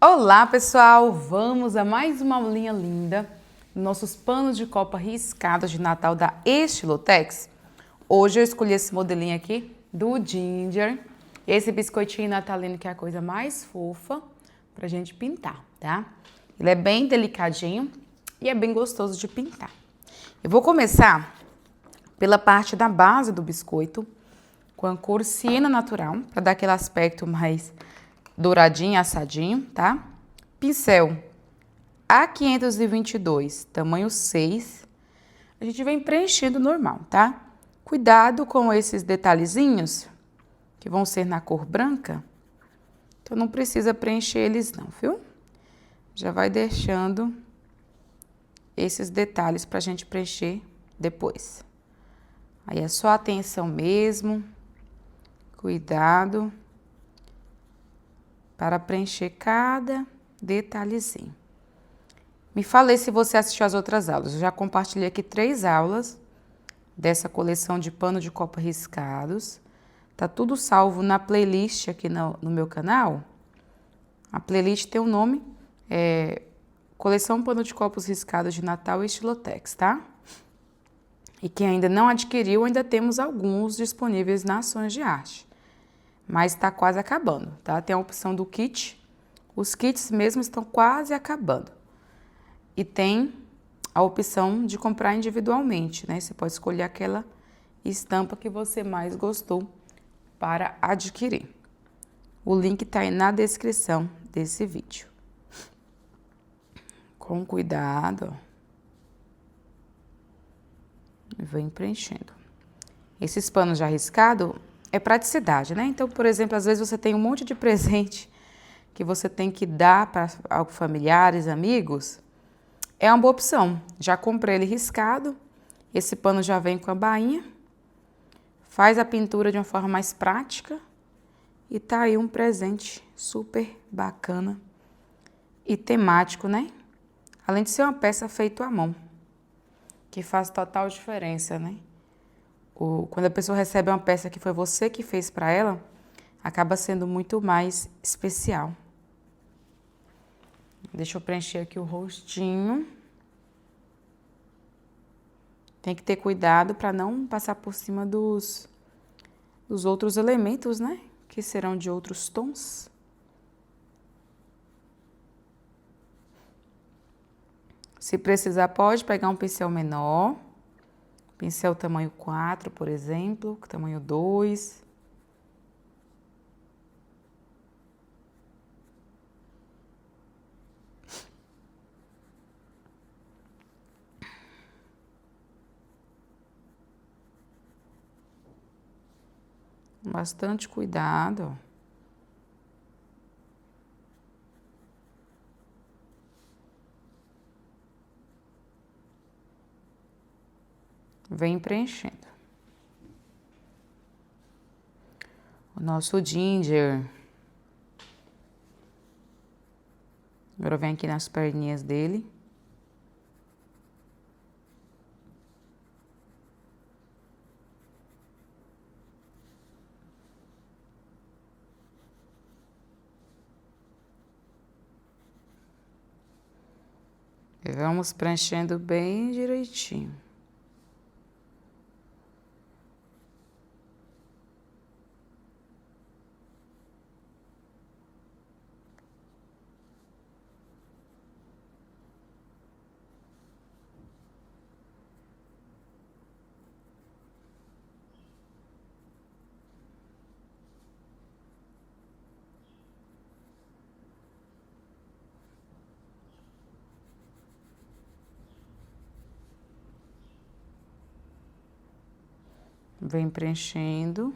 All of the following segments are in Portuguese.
Olá, pessoal! Vamos a mais uma aulinha linda, nossos panos de copa riscados de Natal da Estilotex. Hoje eu escolhi esse modelinho aqui do Ginger, esse biscoitinho natalino que é a coisa mais fofa pra gente pintar, tá? Ele é bem delicadinho e é bem gostoso de pintar. Eu vou começar pela parte da base do biscoito, com a cor siena natural, para dar aquele aspecto mais douradinho, assadinho, tá? Pincel A522, tamanho 6. A gente vem preenchendo normal, tá? Cuidado com esses detalhezinhos, que vão ser na cor branca. Então, não precisa preencher eles não, viu? Já vai deixando esses detalhes pra gente preencher depois. Aí é só atenção mesmo, cuidado para preencher cada detalhezinho. Me fale se você assistiu às outras aulas. Eu já compartilhei aqui 3 aulas dessa coleção de pano de copa riscados. Tá tudo salvo na playlist aqui no meu canal. A playlist tem o nome, Coleção Pano de Copos Riscados de Natal Estilotex, tá? E quem ainda não adquiriu, ainda temos alguns disponíveis na Ações de Arte. Mas está quase acabando, tá? Tem a opção do kit. Os kits mesmo estão quase acabando. E tem a opção de comprar individualmente, né? Você pode escolher aquela estampa que você mais gostou para adquirir. O link está aí na descrição desse vídeo. Com cuidado, ó. Vem preenchendo. Esses panos já riscados é praticidade, né? Então, por exemplo, às vezes você tem um monte de presente que você tem que dar para familiares, amigos. É uma boa opção. Já comprei ele riscado. Esse pano já vem com a bainha. Faz a pintura de uma forma mais prática. E tá aí um presente super bacana e temático, né? Além de ser uma peça feita à mão, que faz total diferença, né? Quando a pessoa recebe uma peça que foi você que fez para ela, acaba sendo muito mais especial. Deixa eu preencher aqui o rostinho. Tem que ter cuidado para não passar por cima dos outros elementos, né? Que serão de outros tons. Se precisar, pode pegar um pincel menor. Pincel tamanho 4, por exemplo, tamanho 2. Bastante cuidado. Vem preenchendo. O nosso ginger. Agora vem aqui nas perninhas dele. E vamos preenchendo bem direitinho. Vem preenchendo.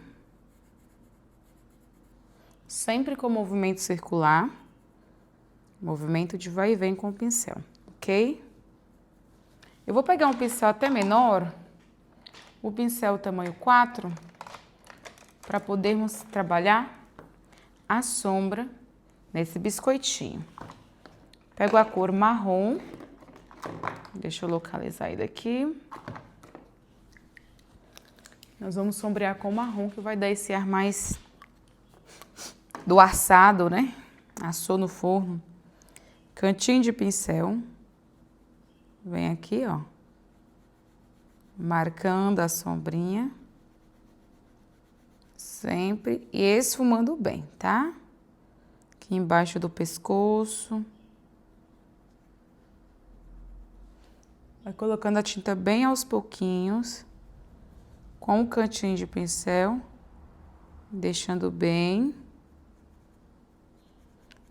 Sempre com movimento circular. Movimento de vai e vem com o pincel, ok? Eu vou pegar um pincel até menor, o pincel tamanho 4, para podermos trabalhar a sombra nesse biscoitinho. Pego a cor marrom. Deixa eu localizar ele aqui. Nós vamos sombrear com marrom, que vai dar esse ar mais do assado, né? Assou no forno. Cantinho de pincel. Vem aqui, ó. Marcando a sombrinha. Sempre. E esfumando bem, tá? Aqui embaixo do pescoço. Vai colocando a tinta bem aos pouquinhos. Com o cantinho de pincel. Deixando bem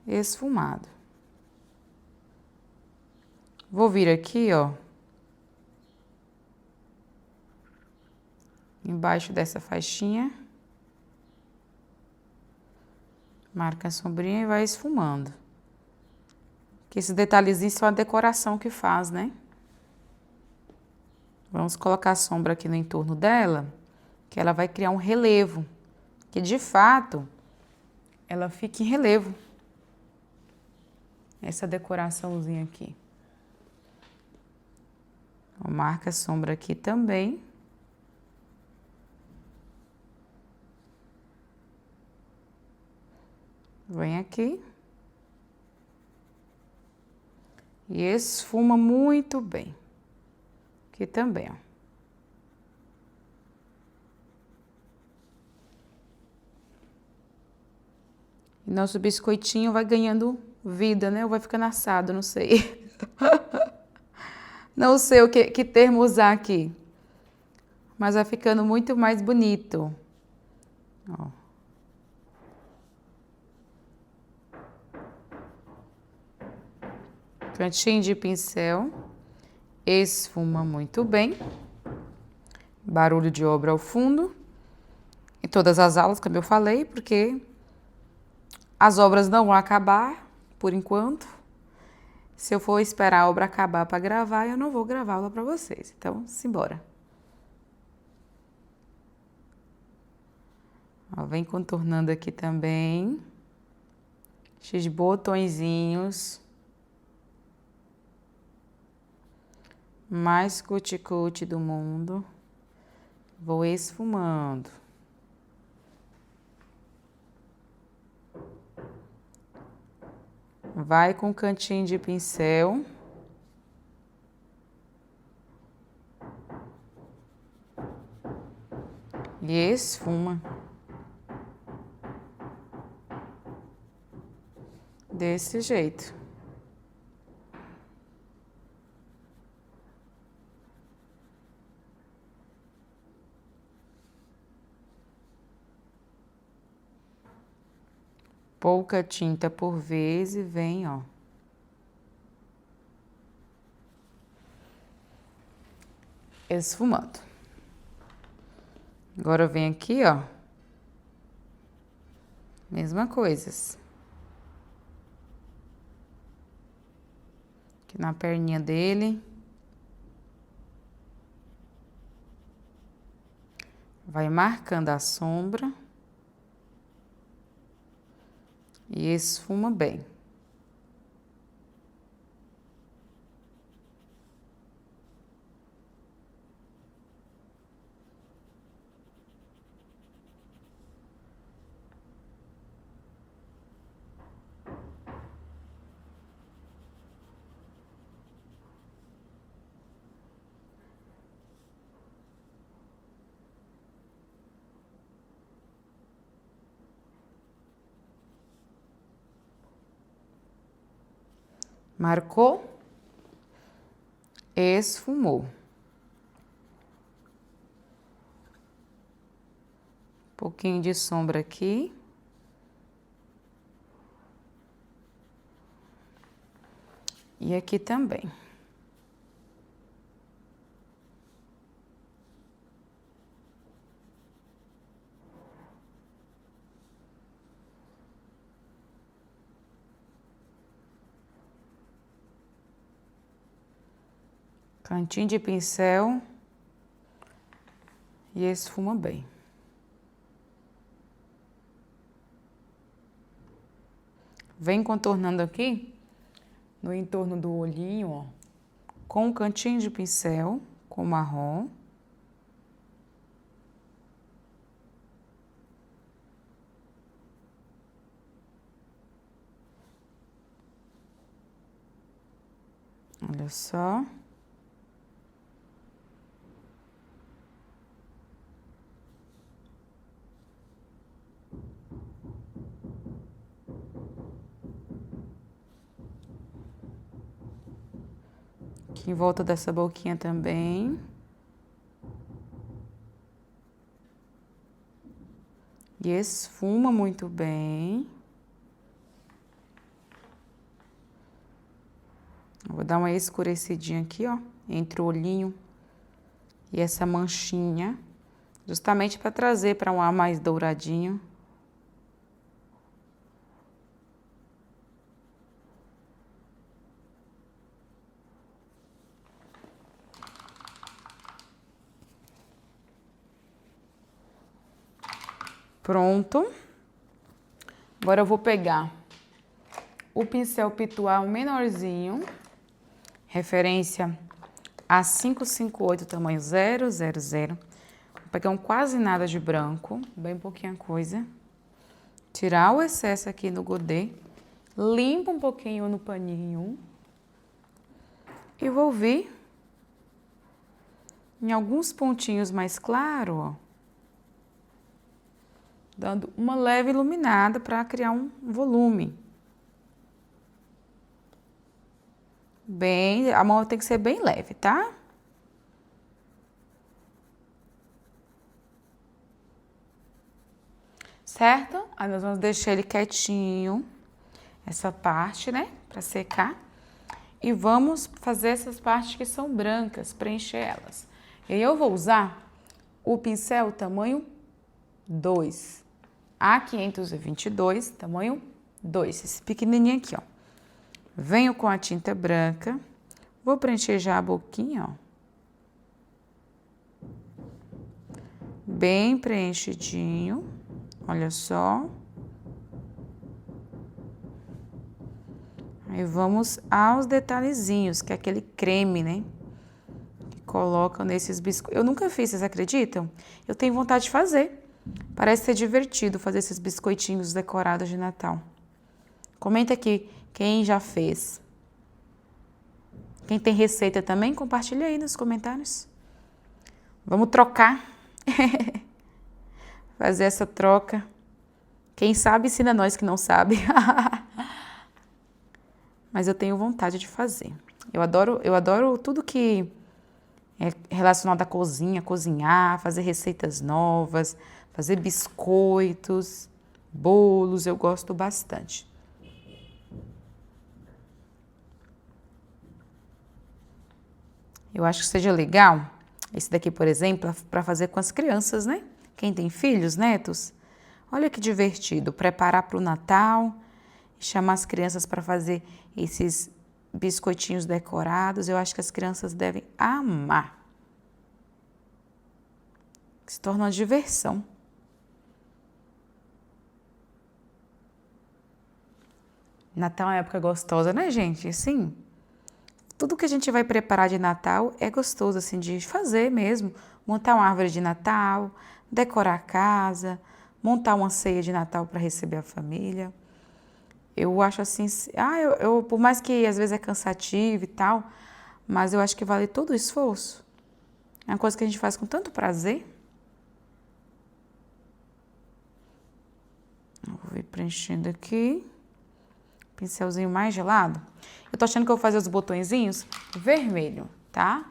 esfumado. Vou vir aqui, ó. Embaixo dessa faixinha. Marca a sombrinha e vai esfumando. Que esse detalhezinho são a decoração que faz, né? Vamos colocar a sombra aqui no entorno dela, que ela vai criar um relevo. Que de fato, ela fica em relevo. Essa decoraçãozinha aqui. Ó, marca a sombra aqui também. Vem aqui. E esfuma muito bem. Aqui também, ó. E nosso biscoitinho vai ganhando vida, né? Ou vai ficando assado, não sei. Não sei que termo usar aqui. Mas vai ficando muito mais bonito. Ó. Cantinho de pincel. Esfuma muito bem. Barulho de obra ao fundo. Em todas as aulas, como eu falei, porque as obras não vão acabar, por enquanto. Se eu for esperar a obra acabar para gravar, eu não vou gravar aula para vocês. Então, simbora. Ó, vem contornando aqui também. Esses botõezinhos. Mais cuticute do mundo. Vou esfumando. Vai com o cantinho de pincel. E esfuma. Desse jeito. Pouca tinta por vez e vem, ó. Esfumando. Agora vem aqui, ó. Mesma coisa. Aqui na perninha dele. Vai marcando a sombra. E esfuma bem. Marcou? Esfumou. Um pouquinho de sombra aqui. E aqui também. Cantinho de pincel. E esfuma bem. Vem contornando aqui, no entorno do olhinho, ó, com o cantinho de pincel, com marrom. Olha só. Aqui em volta dessa boquinha também. E esfuma muito bem. Vou dar uma escurecidinha aqui, ó, entre o olhinho e essa manchinha, justamente para trazer para um ar mais douradinho. Pronto. Agora eu vou pegar o pincel pituar menorzinho, referência a 558, tamanho 000. Vou pegar um quase nada de branco, bem pouquinha coisa. Tirar o excesso aqui no godê. Limpa um pouquinho no paninho. E vou vir em alguns pontinhos mais claros, ó. Dando uma leve iluminada para criar um volume. Bem, a mão tem que ser bem leve, tá? Certo? Aí nós vamos deixar ele quietinho, essa parte, né, para secar. E vamos fazer essas partes que são brancas, preencher elas. E aí eu vou usar o pincel tamanho 2. A522, tamanho 2, esse pequenininho aqui, ó. Venho com a tinta branca, vou preencher já a boquinha, ó. Bem preenchidinho, olha só. Aí vamos aos detalhezinhos, que é aquele creme, né? Que colocam nesses biscoitos. Eu nunca fiz, vocês acreditam? Eu tenho vontade de fazer. Parece ser divertido fazer esses biscoitinhos decorados de Natal. Comenta aqui quem já fez. Quem tem receita também, compartilha aí nos comentários. Vamos trocar. Fazer essa troca. Quem sabe ensina nós que não sabe. Mas eu tenho vontade de fazer. Eu adoro tudo que é relacionado à cozinha, cozinhar, fazer receitas novas, fazer biscoitos, bolos, eu gosto bastante. Eu acho que seja legal, esse daqui, por exemplo, para fazer com as crianças, né? Quem tem filhos, netos, olha que divertido, preparar para o Natal e chamar as crianças para fazer esses biscoitinhos decorados, eu acho que as crianças devem amar. Se torna uma diversão. Natal é uma época gostosa, né, gente? Assim, tudo que a gente vai preparar de Natal é gostoso, assim, de fazer mesmo. Montar uma árvore de Natal, decorar a casa, montar uma ceia de Natal para receber a família. Eu acho assim, por mais que às vezes é cansativo e tal, mas eu acho que vale todo o esforço. É uma coisa que a gente faz com tanto prazer. Eu vou vir preenchendo aqui. Pincelzinho mais gelado. Eu tô achando que eu vou fazer os botõezinhos vermelho, tá?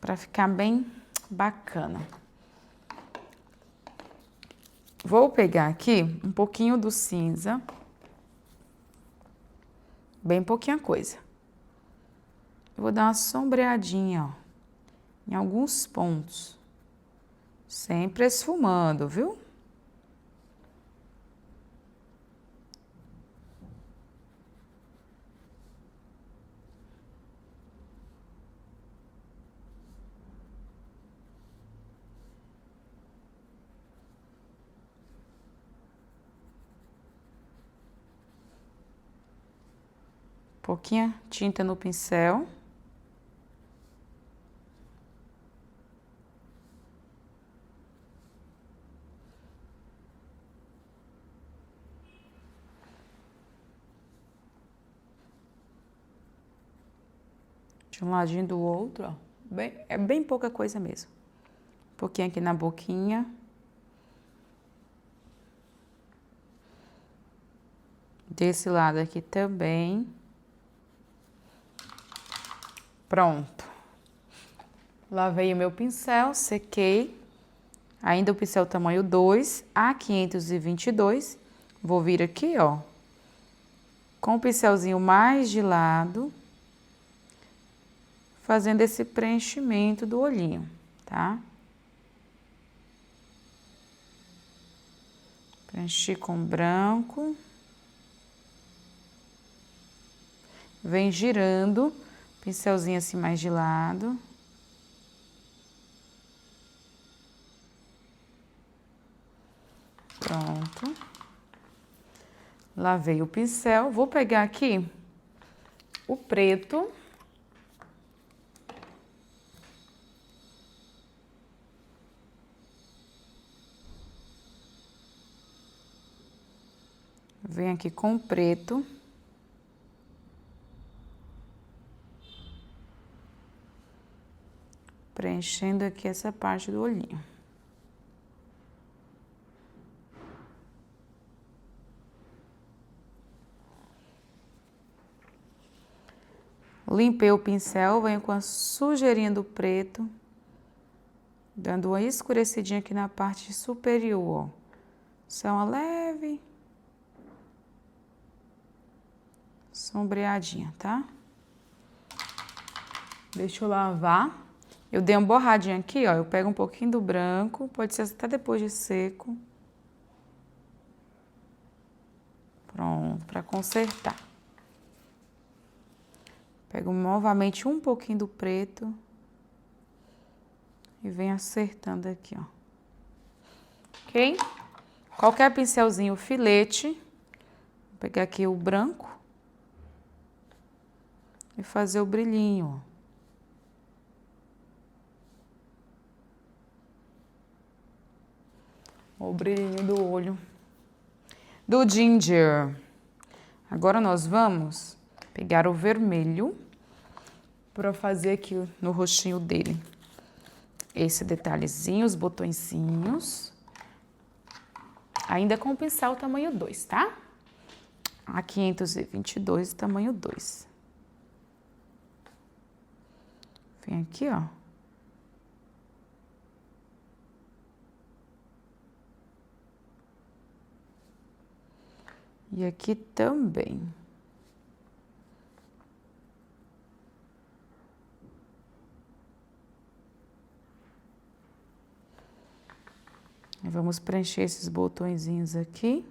Pra ficar bem bacana. Vou pegar aqui um pouquinho do cinza. Bem pouquinha coisa. Eu vou dar uma sombreadinha, ó, em alguns pontos. Sempre esfumando, viu? Pouquinha tinta no pincel. De um ladinho do outro, ó. É bem pouca coisa mesmo. Um pouquinho aqui na boquinha. Desse lado aqui também. Pronto. Lavei o meu pincel, sequei. Ainda o pincel tamanho 2, a 522. Vou vir aqui, ó, com o pincelzinho mais de lado, fazendo esse preenchimento do olhinho, tá? Preenchi com branco. Vem girando, pincelzinho assim mais de lado. Pronto. Lavei o pincel. Vou pegar aqui o preto. Venho aqui com o preto. Preenchendo aqui essa parte do olhinho. Limpei o pincel, venho com a sujeirinha do preto, dando uma escurecidinha aqui na parte superior, ó. Só uma leve sombreadinha, tá? Deixa eu lavar. Eu dei uma borradinha aqui, ó. Eu pego um pouquinho do branco, pode ser até depois de seco. Pronto, para consertar. Pego novamente um pouquinho do preto e venho acertando aqui, ó. Ok? Qualquer pincelzinho filete, vou pegar aqui o branco e fazer o brilhinho, ó. O brilhinho do olho do Ginger. Agora nós vamos pegar o vermelho para fazer aqui no rostinho dele. Esse detalhezinho, os botõezinhos. Ainda com o pincel tamanho 2, tá? A 522, tamanho 2. Vem aqui, ó. E aqui também. Vamos preencher esses botõezinhos aqui.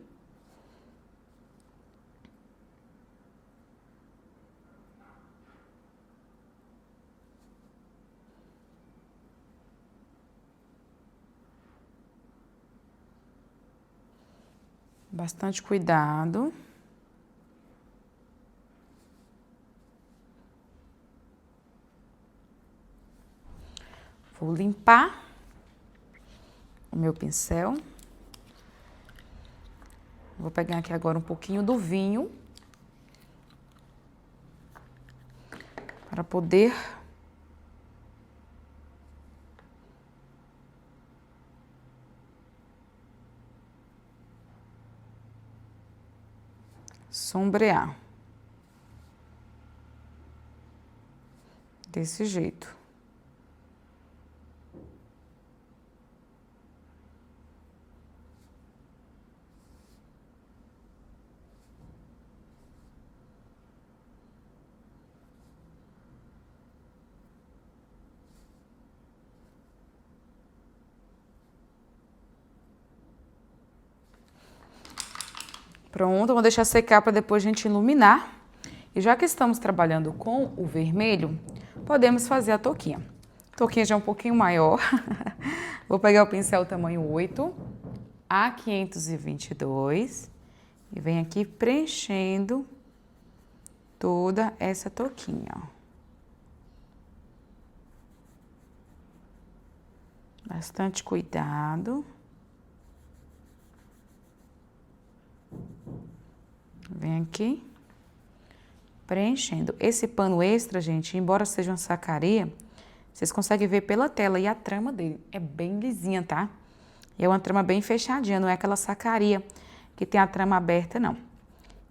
Bastante cuidado. Vou limpar o meu pincel. Vou pegar aqui agora um pouquinho do vinho para poder sombrear. Desse jeito. Pronto, vou deixar secar para depois a gente iluminar. E já que estamos trabalhando com o vermelho, podemos fazer a touquinha. A touquinha já é um pouquinho maior. Vou pegar o pincel tamanho 8, a 522, e venho aqui preenchendo toda essa touquinha, ó. Bastante cuidado. Vem aqui, preenchendo. Esse pano extra, gente, embora seja uma sacaria, vocês conseguem ver pela tela e a trama dele é bem lisinha, tá? É uma trama bem fechadinha, não é aquela sacaria que tem a trama aberta, não.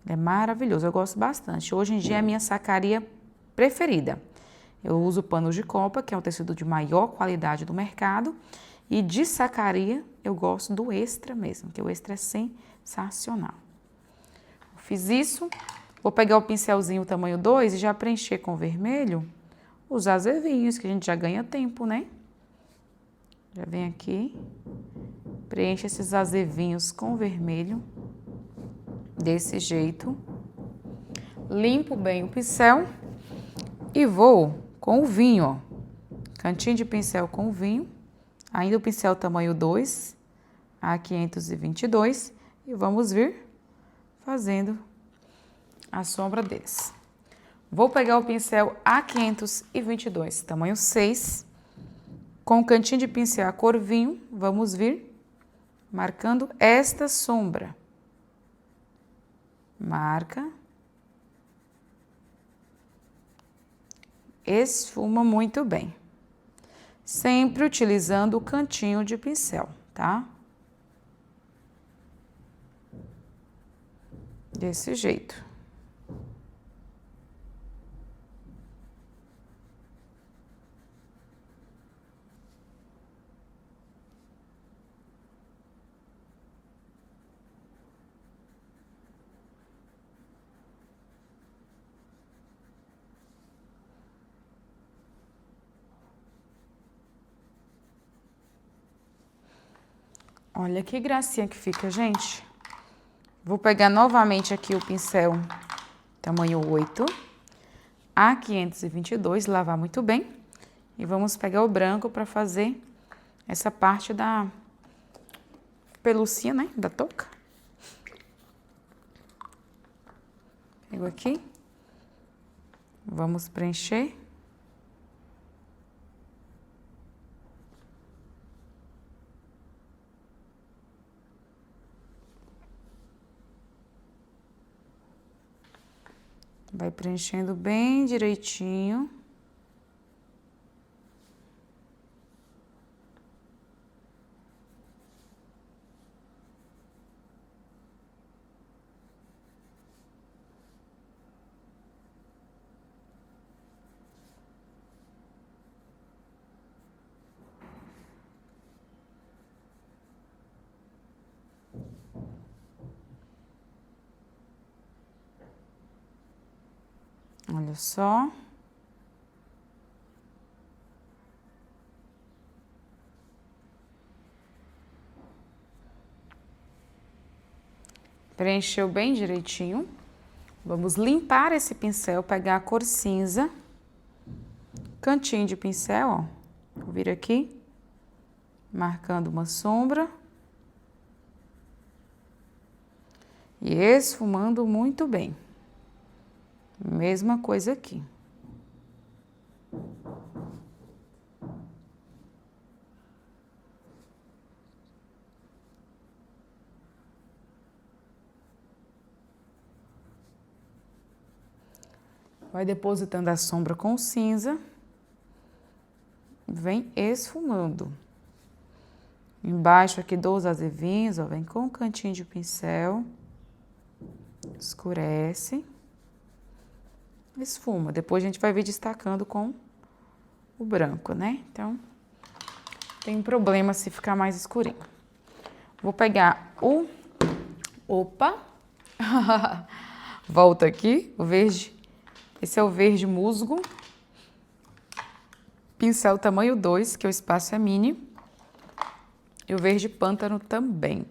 É maravilhoso, eu gosto bastante. Hoje em dia é a minha sacaria preferida. Eu uso pano de copa, que é um tecido de maior qualidade do mercado. E de sacaria, eu gosto do extra mesmo, que o extra é sensacional. Fiz isso, vou pegar o pincelzinho tamanho 2 e já preencher com vermelho os azevinhos, que a gente já ganha tempo, né? Já vem aqui, preenche esses azevinhos com vermelho, desse jeito. Limpo bem o pincel e vou com o vinho, ó. Cantinho de pincel com o vinho, ainda o pincel tamanho 2, A522, e vamos vir fazendo a sombra deles. Vou pegar o pincel A522, tamanho 6, com o cantinho de pincel a cor vinho, vamos vir marcando esta sombra. Marca. Esfuma muito bem. Sempre utilizando o cantinho de pincel, tá? Desse jeito. Olha que gracinha que fica, gente. Vou pegar novamente aqui o pincel tamanho 8, A522, lavar muito bem. E vamos pegar o branco para fazer essa parte da pelucinha, né, da touca. Pego aqui. Vamos preencher. Vai preenchendo bem direitinho. Olha só. Preencheu bem direitinho. Vamos limpar esse pincel, pegar a cor cinza. Cantinho de pincel, ó. Vou vir aqui, marcando uma sombra. E esfumando muito bem. Mesma coisa aqui. Vai depositando a sombra com cinza. Vem esfumando. Embaixo aqui dos azevinhos, ó, vem com o cantinho de pincel. Escurece. Esfuma. Depois a gente vai vir destacando com o branco, né? Então, tem problema se ficar mais escurinho. Vou pegar o... Opa! Volta aqui, o verde. Esse é o verde musgo. Pincel tamanho 2, que o espaço é mini. E o verde pântano também.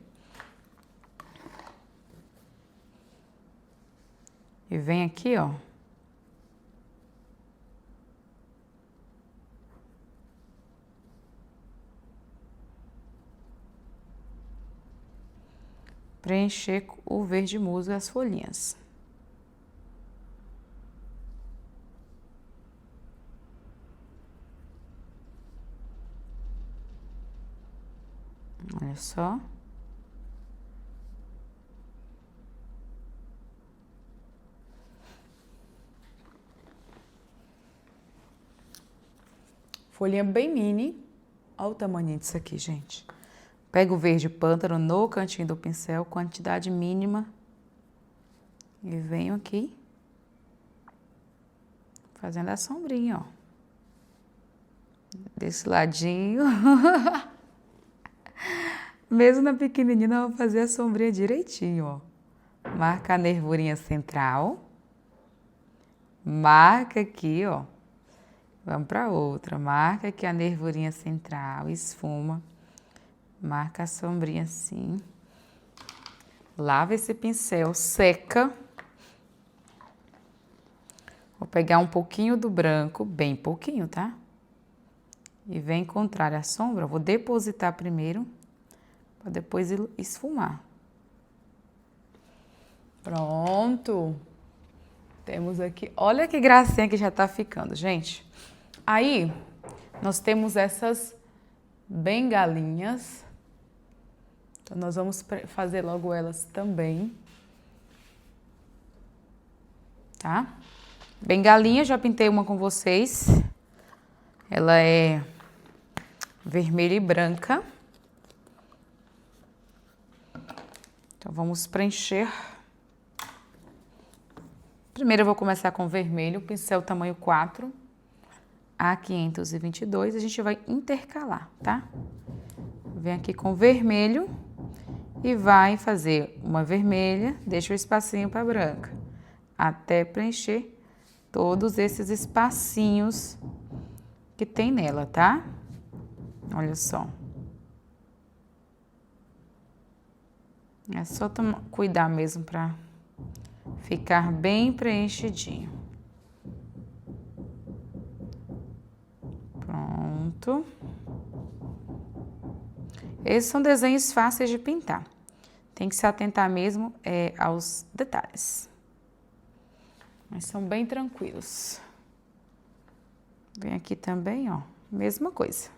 E vem aqui, ó. Preencher o verde musgo e as folhinhas. Olha só. folhinha bem mini. Olha o tamanho disso aqui, gente. Pego o verde pântano no cantinho do pincel, quantidade mínima. E venho aqui, fazendo a sombrinha, ó. Desse ladinho. Mesmo na pequenininha, eu vou fazer a sombrinha direitinho, ó. Marca a nervurinha central. Marca aqui, ó. Vamos para outra. Marca aqui a nervurinha central, esfuma. Marca a sombrinha assim. Lava esse pincel, seca. Vou pegar um pouquinho do branco, bem pouquinho, tá? E vem encontrar a sombra, vou depositar primeiro, para depois esfumar. Pronto. Temos aqui, olha que gracinha que já tá ficando, gente. Aí, nós temos essas bengalinhas. Então, nós vamos fazer logo elas também. Tá? Bengalinha, já pintei uma com vocês. Ela é vermelha e branca. Então, vamos preencher. Primeiro eu vou começar com vermelho, pincel tamanho 4, A522. A gente vai intercalar, tá? Vem aqui com vermelho e vai fazer uma vermelha, deixa o espacinho para branca, até preencher todos esses espacinhos que tem nela, tá? Olha só. É só cuidar mesmo para ficar bem preenchidinho. Pronto. Esses são desenhos fáceis de pintar. Tem que se atentar mesmo aos detalhes. Mas são bem tranquilos. Vem aqui também, ó, mesma coisa.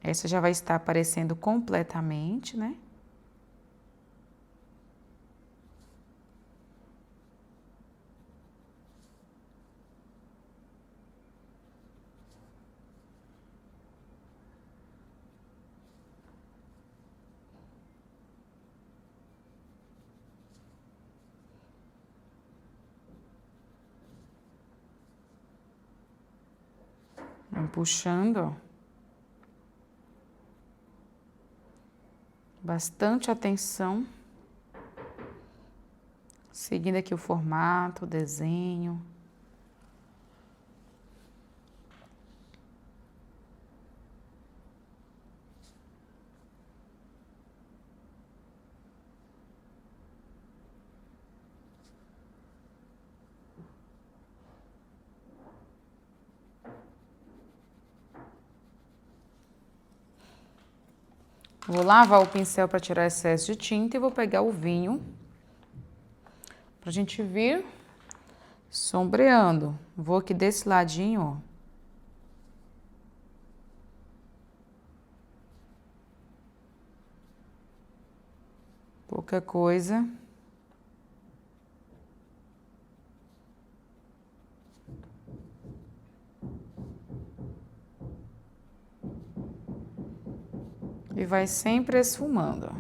Essa já vai estar aparecendo completamente, né? Vamos puxando, ó. Bastante atenção. Seguindo aqui o formato, o desenho. Vou lavar o pincel para tirar excesso de tinta e vou pegar o vinho pra gente vir sombreando. Vou aqui desse ladinho, ó. Pouca coisa. E vai sempre esfumando.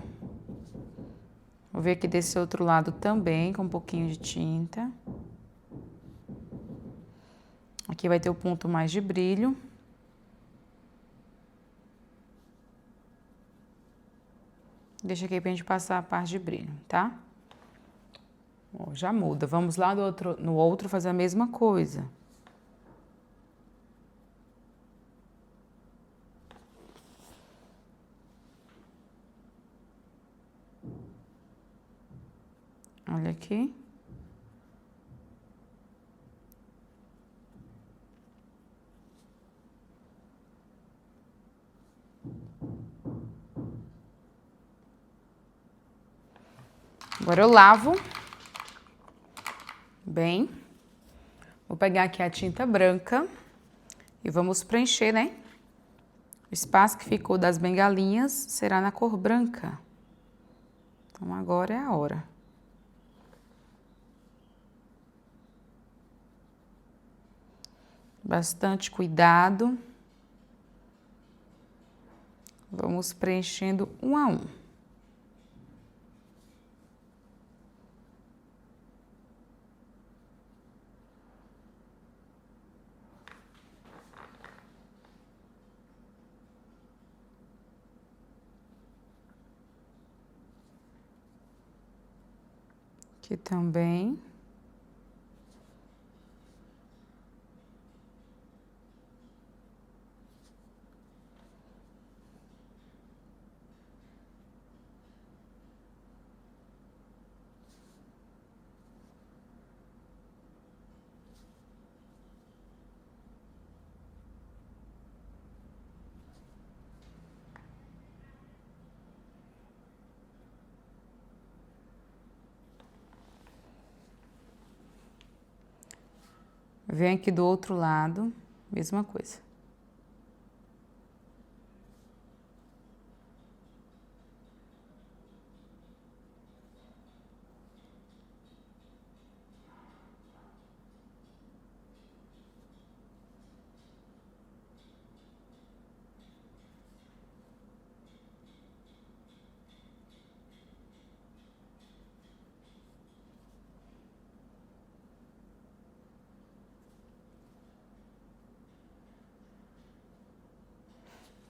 Vou ver aqui desse outro lado também, com um pouquinho de tinta. Aqui vai ter o ponto mais de brilho. Deixa aqui pra gente passar a parte de brilho, tá? Ó, já muda. Vamos lá no outro fazer a mesma coisa. Olha aqui. Agora eu lavo bem. Vou pegar aqui a tinta branca e vamos preencher, né? O espaço que ficou das bengalinhas será na cor branca. Então agora é a hora. Bastante cuidado. Vamos preenchendo um a um. Aqui também. Vem aqui do outro lado, mesma coisa.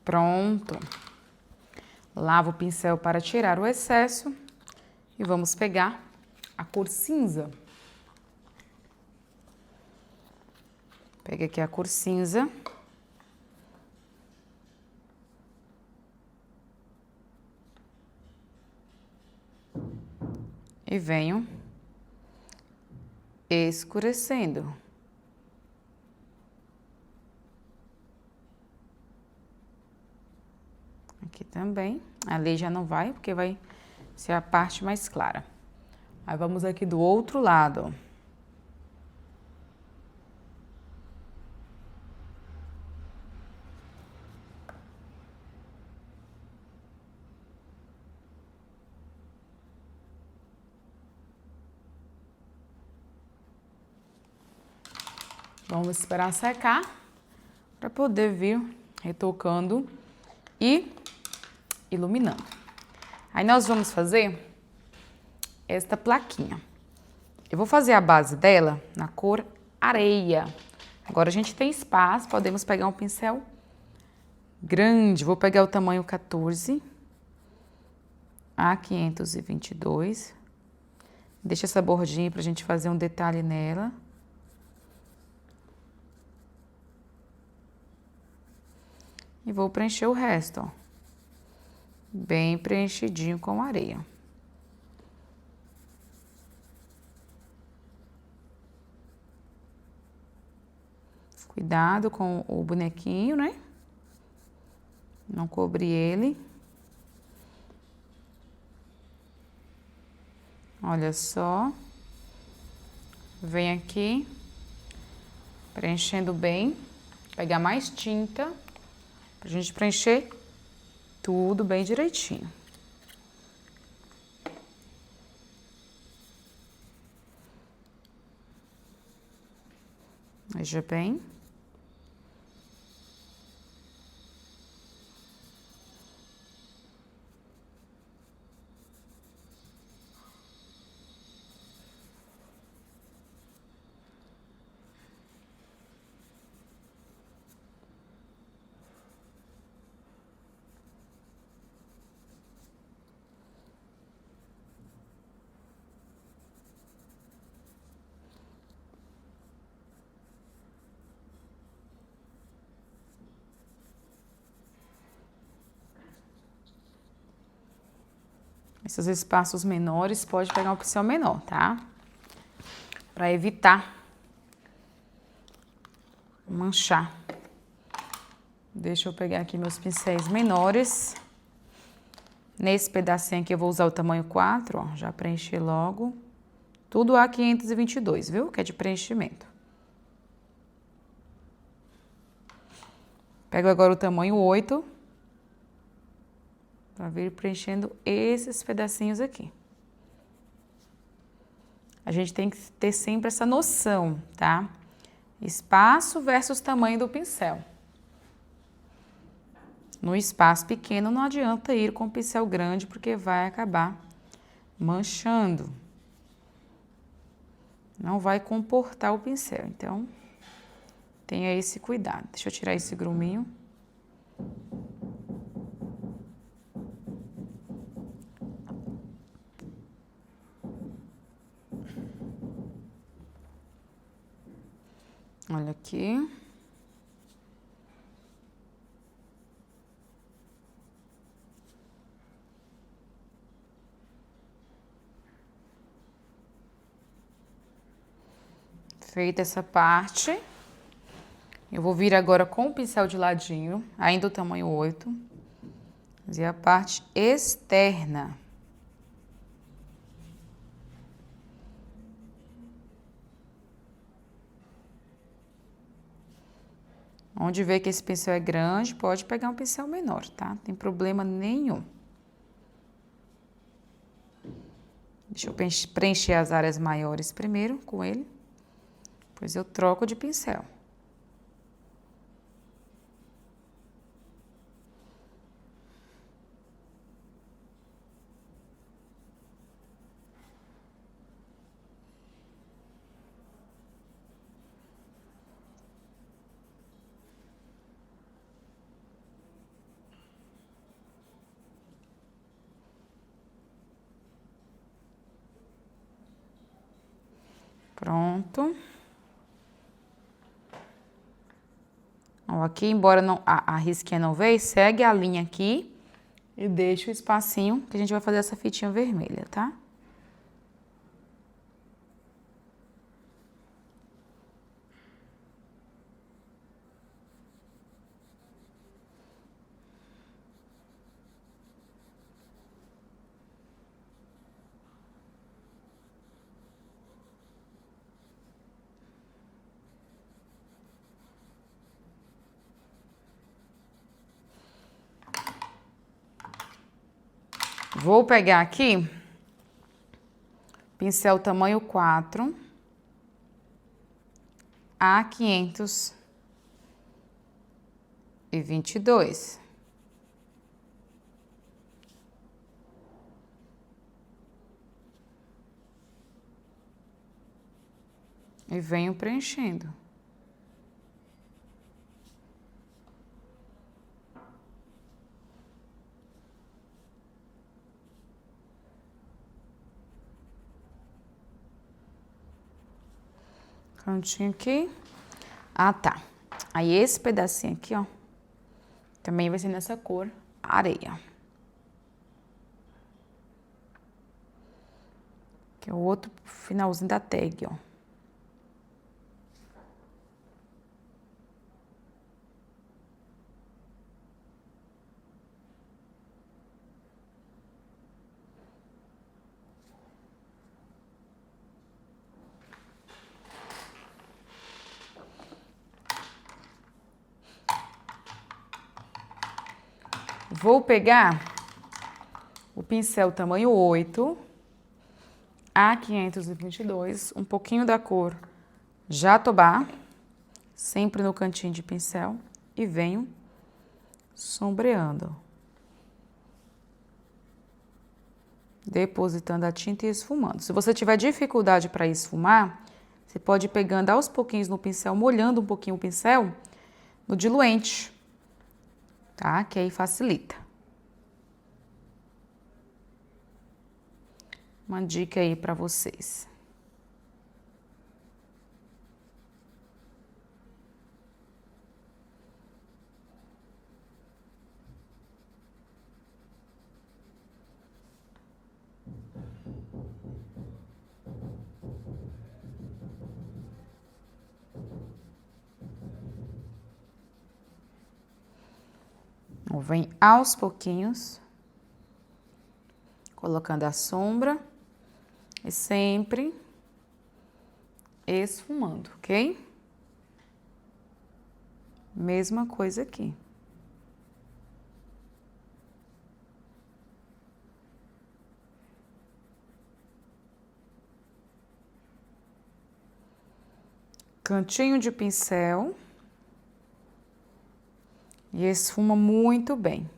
Pronto. Lavo o pincel para tirar o excesso e vamos pegar a cor cinza. Pega aqui a cor cinza. E venho escurecendo. Aqui também. Ali já não vai, porque vai ser a parte mais clara. Aí vamos aqui do outro lado. Vamos esperar secar para poder vir retocando e iluminando. Aí nós vamos fazer esta plaquinha. Eu vou fazer a base dela na cor areia. Agora a gente tem espaço, podemos pegar um pincel grande. Vou pegar o tamanho 14 a 522. Deixa essa bordinha pra gente fazer um detalhe nela. E vou preencher o resto, ó. Bem preenchidinho com areia. Cuidado com o bonequinho, né? Não cobre ele. Olha só. Vem aqui, preenchendo bem. Pegar mais tinta, pra gente preencher tudo bem direitinho. Veja bem. Esses espaços menores, pode pegar um pincel menor, tá? Para evitar manchar. Deixa eu pegar aqui meus pincéis menores. Nesse pedacinho aqui eu vou usar o tamanho 4, ó, já preenchi logo. Tudo a 522, viu? Que é de preenchimento. Pego agora o tamanho 8. Para vir preenchendo esses pedacinhos aqui. A gente tem que ter sempre essa noção, tá? Espaço versus tamanho do pincel. No espaço pequeno não adianta ir com o pincel grande porque vai acabar manchando. Não vai comportar o pincel, então tenha esse cuidado. Deixa eu tirar esse gruminho. Olha aqui. Feita essa parte, eu vou vir agora com o pincel de ladinho, ainda o tamanho 8, fazer a parte externa. Onde vê que esse pincel é grande, pode pegar um pincel menor, tá? Não tem problema nenhum. Deixa eu preencher as áreas maiores primeiro com ele, depois eu troco de pincel. Pronto. Ó, aqui, embora não, a risquinha não veio, segue a linha aqui e deixa o espacinho que a gente vai fazer essa fitinha vermelha, tá? Vou pegar aqui pincel tamanho 4, A522. E venho preenchendo. Cantinho aqui. Ah, tá. Aí esse pedacinho aqui, ó, também vai ser nessa cor areia. Que é o outro finalzinho da tag, ó. Vou pegar o pincel tamanho 8, A522, um pouquinho da cor Jatobá, sempre no cantinho de pincel, e venho sombreando. Depositando a tinta e esfumando. Se você tiver dificuldade para esfumar, você pode ir pegando aos pouquinhos no pincel, molhando um pouquinho o pincel no diluente, tá? Que aí facilita. Uma dica aí para vocês. Vem aos pouquinhos, colocando a sombra e sempre esfumando, ok? Mesma coisa aqui. Cantinho de pincel. E esfuma muito bem.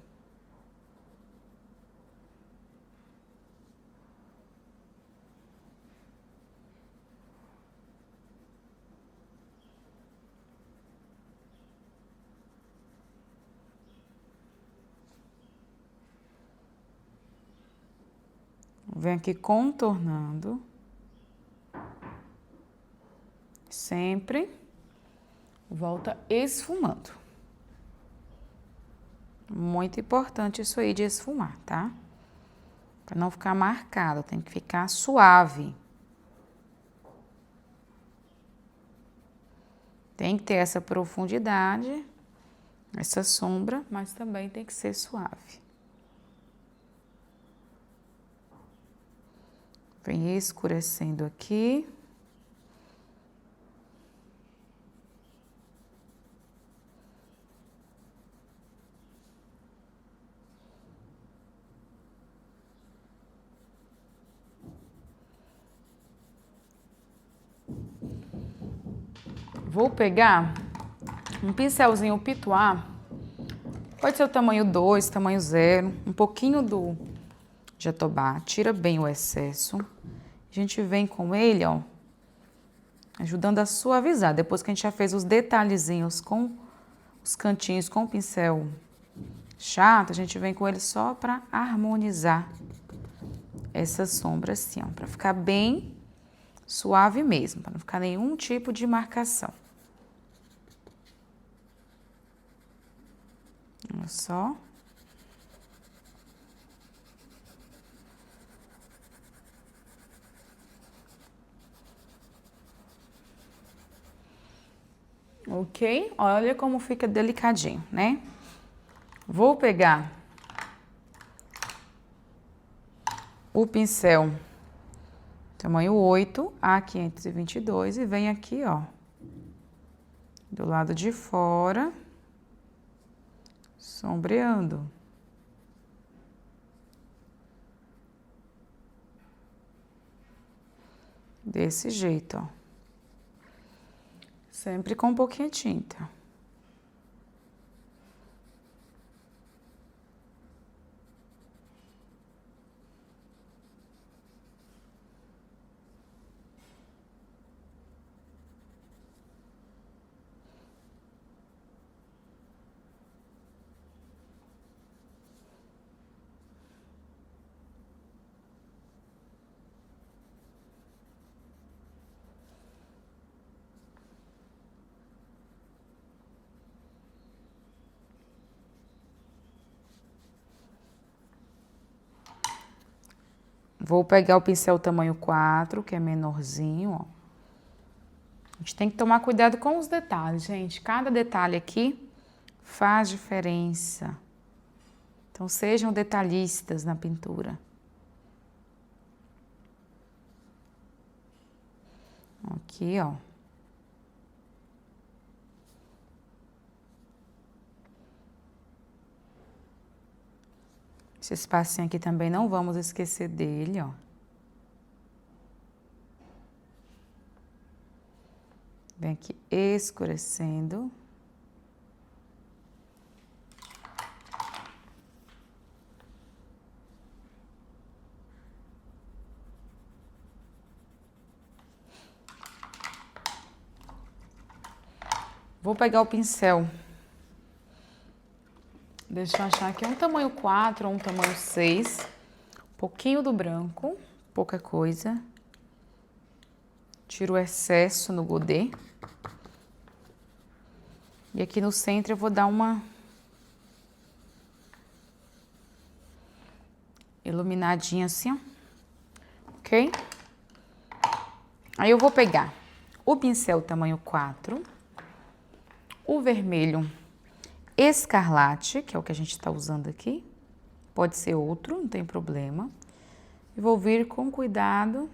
Vem aqui contornando. Sempre volta esfumando. Muito importante isso aí de esfumar, tá? Pra não ficar marcado, tem que ficar suave. Tem que ter essa profundidade, essa sombra, mas também tem que ser suave. Vem escurecendo aqui. Vou pegar um pincelzinho pituá, pode ser o tamanho 2, tamanho 0, um pouquinho do jatobá, tira bem o excesso. A gente vem com ele, ó, ajudando a suavizar. Depois que a gente já fez os detalhezinhos com os cantinhos com o pincel chato, a gente vem com ele só para harmonizar essa sombra assim, ó, para ficar bem suave mesmo, para não ficar nenhum tipo de marcação. Olha só. Ok? Olha como fica delicadinho, né? Vou pegar o pincel tamanho 8, A522 e vem aqui, ó, do lado de fora, sombreando. Desse jeito, ó. Sempre com um pouquinho de tinta. Vou pegar o pincel tamanho 4, que é menorzinho, ó. A gente tem que tomar cuidado com os detalhes, gente. Cada detalhe aqui faz diferença. Então, sejam detalhistas na pintura. Aqui, ó. Esse espacinho aqui também não vamos esquecer dele, ó. Vem aqui escurecendo. Vou pegar o pincel. Deixa eu achar aqui um tamanho 4 ou um tamanho 6. Um pouquinho do branco, pouca coisa. Tiro o excesso no godê. E aqui no centro eu vou dar uma iluminadinha assim, ó. Ok? Aí eu vou pegar o pincel tamanho 4, o vermelho escarlate, que é o que a gente está usando aqui. Pode ser outro, não tem problema. E vou vir com cuidado,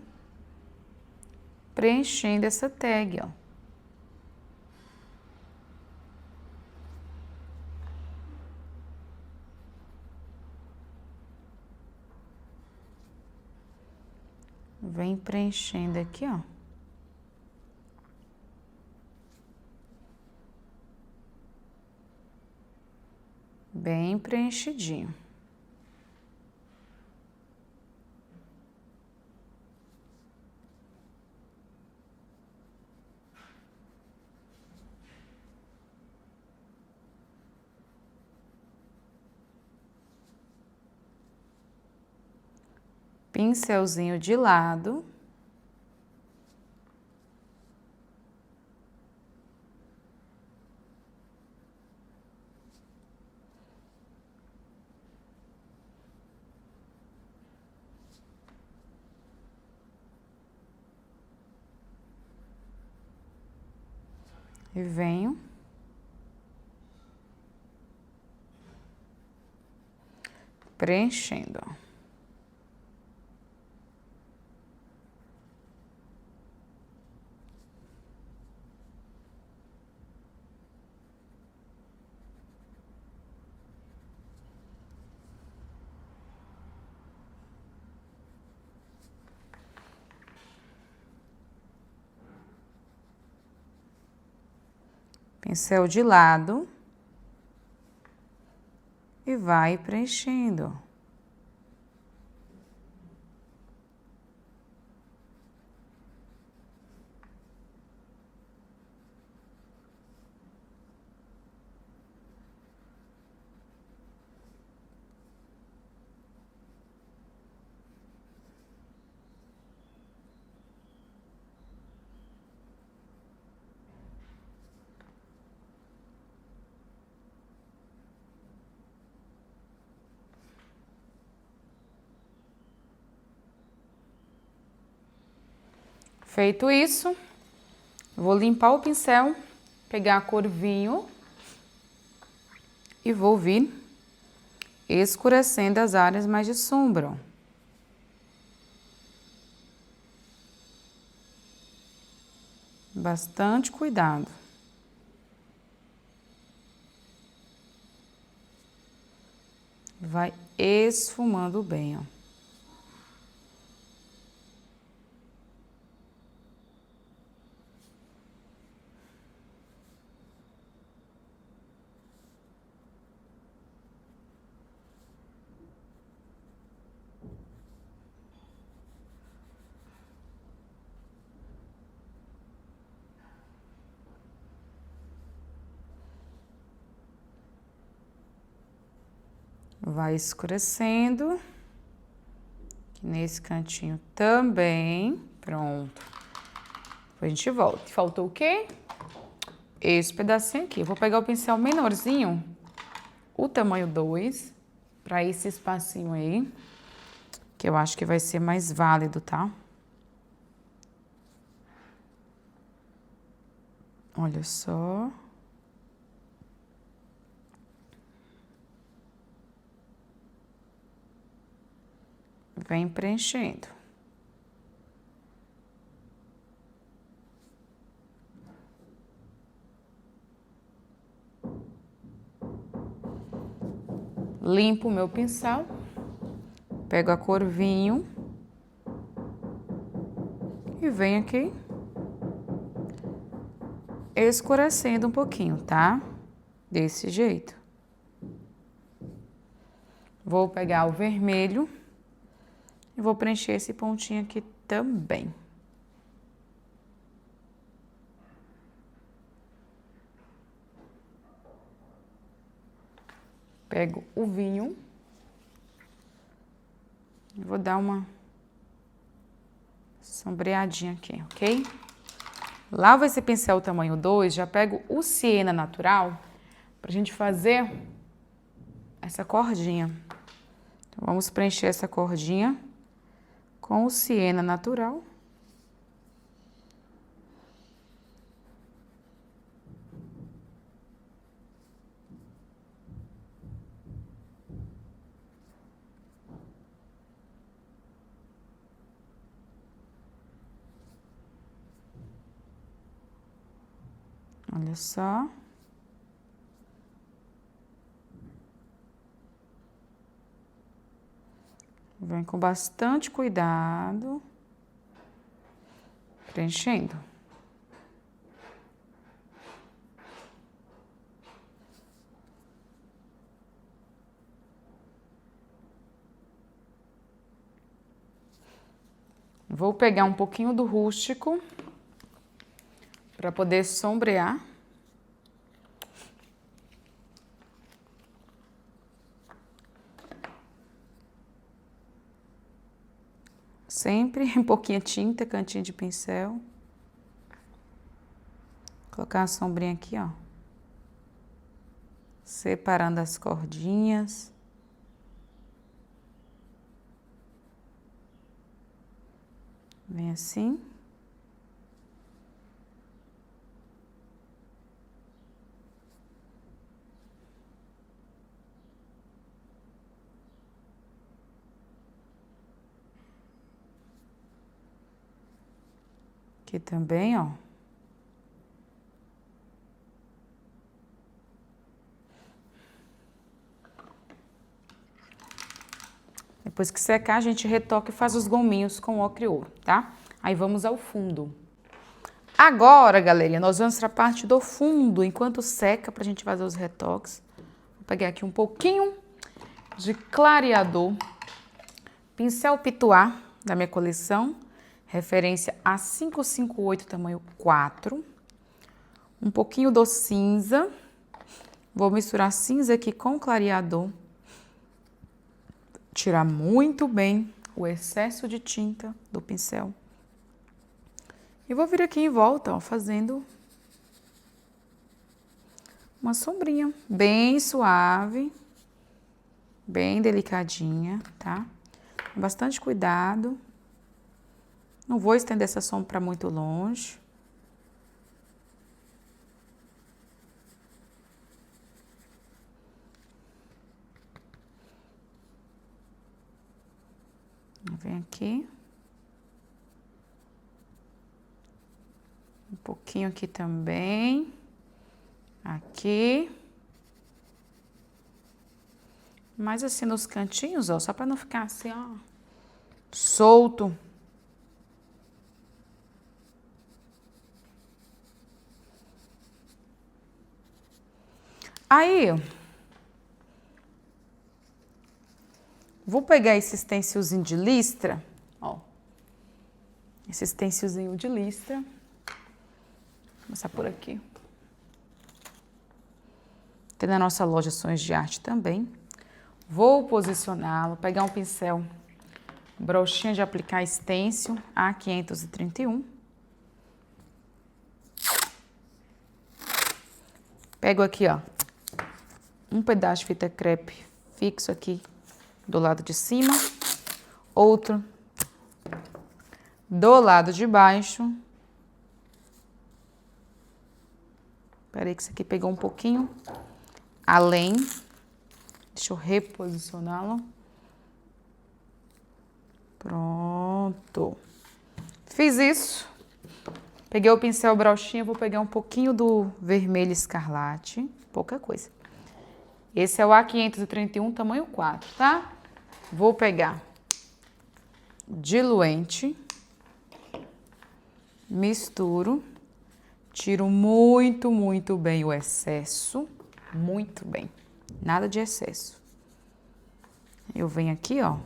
preenchendo essa tag, ó. Vem preenchendo aqui, ó. bem preenchidinho. Pincelzinho de lado. E venho preenchendo, ó. Pincel de lado e vai preenchendo. Feito isso, vou limpar o pincel, pegar a cor vinho e vou vir escurecendo as áreas mais de sombra, ó. Bastante cuidado. Vai esfumando bem, ó. Vai escurecendo. Aqui nesse cantinho também. Pronto. Depois a gente volta. Faltou o quê? Esse pedacinho aqui. Eu vou pegar o pincel menorzinho, o tamanho 2, para esse espacinho aí, que eu acho que vai ser mais válido, tá? Olha só. Vem preenchendo. Limpo o meu pincel, pego a cor vinho e venho aqui escurecendo um pouquinho, tá? Desse jeito. Vou pegar o vermelho e vou preencher esse pontinho aqui também. Pego o vinho e vou dar uma sombreadinha aqui, ok? Lavo esse pincel tamanho 2, já pego o siena natural pra gente fazer essa cordinha. Então, vamos preencher essa cordinha com o siena natural. Olha só. Vem com bastante cuidado, preenchendo. Vou pegar um pouquinho do rústico para poder sombrear. Sempre um pouquinho de tinta, cantinho de pincel. Colocar a sombrinha aqui, ó. Separando as cordinhas. Vem assim. Aqui também, ó. Depois que secar, a gente retoca e faz os gominhos com ocre e ouro, tá? Aí vamos ao fundo. Agora, galerinha, nós vamos para a parte do fundo, enquanto seca, pra gente fazer os retoques. Vou pegar aqui um pouquinho de clareador. Pincel Pituá, da minha coleção. Referência a 558, tamanho 4. Um pouquinho do cinza. Vou misturar cinza aqui com clareador. Tirar muito bem o excesso de tinta do pincel. E vou vir aqui em volta, ó, fazendo uma sombrinha bem suave, bem delicadinha, tá? Bastante cuidado. Não vou estender essa sombra para muito longe. Vem aqui. Um pouquinho aqui também. Aqui. Mais assim nos cantinhos, ó, só para não ficar assim, ó, solto. Aí, vou pegar esse stencilzinho de listra, ó. Esse stencilzinho de listra. Vou começar por aqui. Tem na nossa loja Sonhos de Arte também. Vou posicioná-lo, pegar um pincel, broxinha de aplicar stencil A531. Pego aqui, ó, um pedaço de fita crepe fixo aqui do lado de cima, outro do lado de baixo. Peraí que isso aqui pegou um pouquinho além. Deixa eu reposicioná-lo. Pronto. Fiz isso. Peguei o pincel broxinha, vou pegar um pouquinho do vermelho escarlate. Pouca coisa. Esse é o A531, tamanho 4, tá? Vou pegar diluente. Misturo. Tiro muito, muito bem o excesso. Muito bem. Nada de excesso. Eu venho aqui, ó,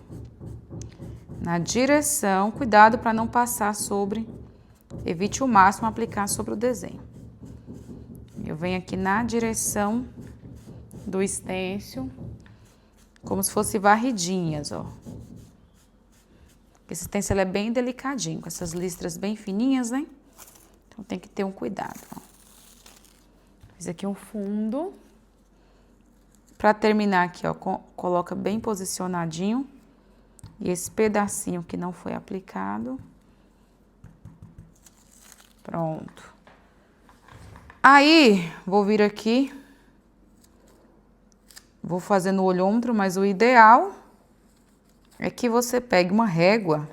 na direção, cuidado para não passar sobre, evite o máximo aplicar sobre o desenho. Eu venho aqui na direção do stencil, como se fosse varridinhas, ó. Esse stencil é bem delicadinho, com essas listras bem fininhas, né? Então tem que ter um cuidado, ó. Fiz aqui um fundo. Para terminar aqui, ó, coloca bem posicionadinho. E esse pedacinho que não foi aplicado. Pronto. Aí, vou vir aqui. Vou fazer no olhômetro, mas o ideal é que você pegue uma régua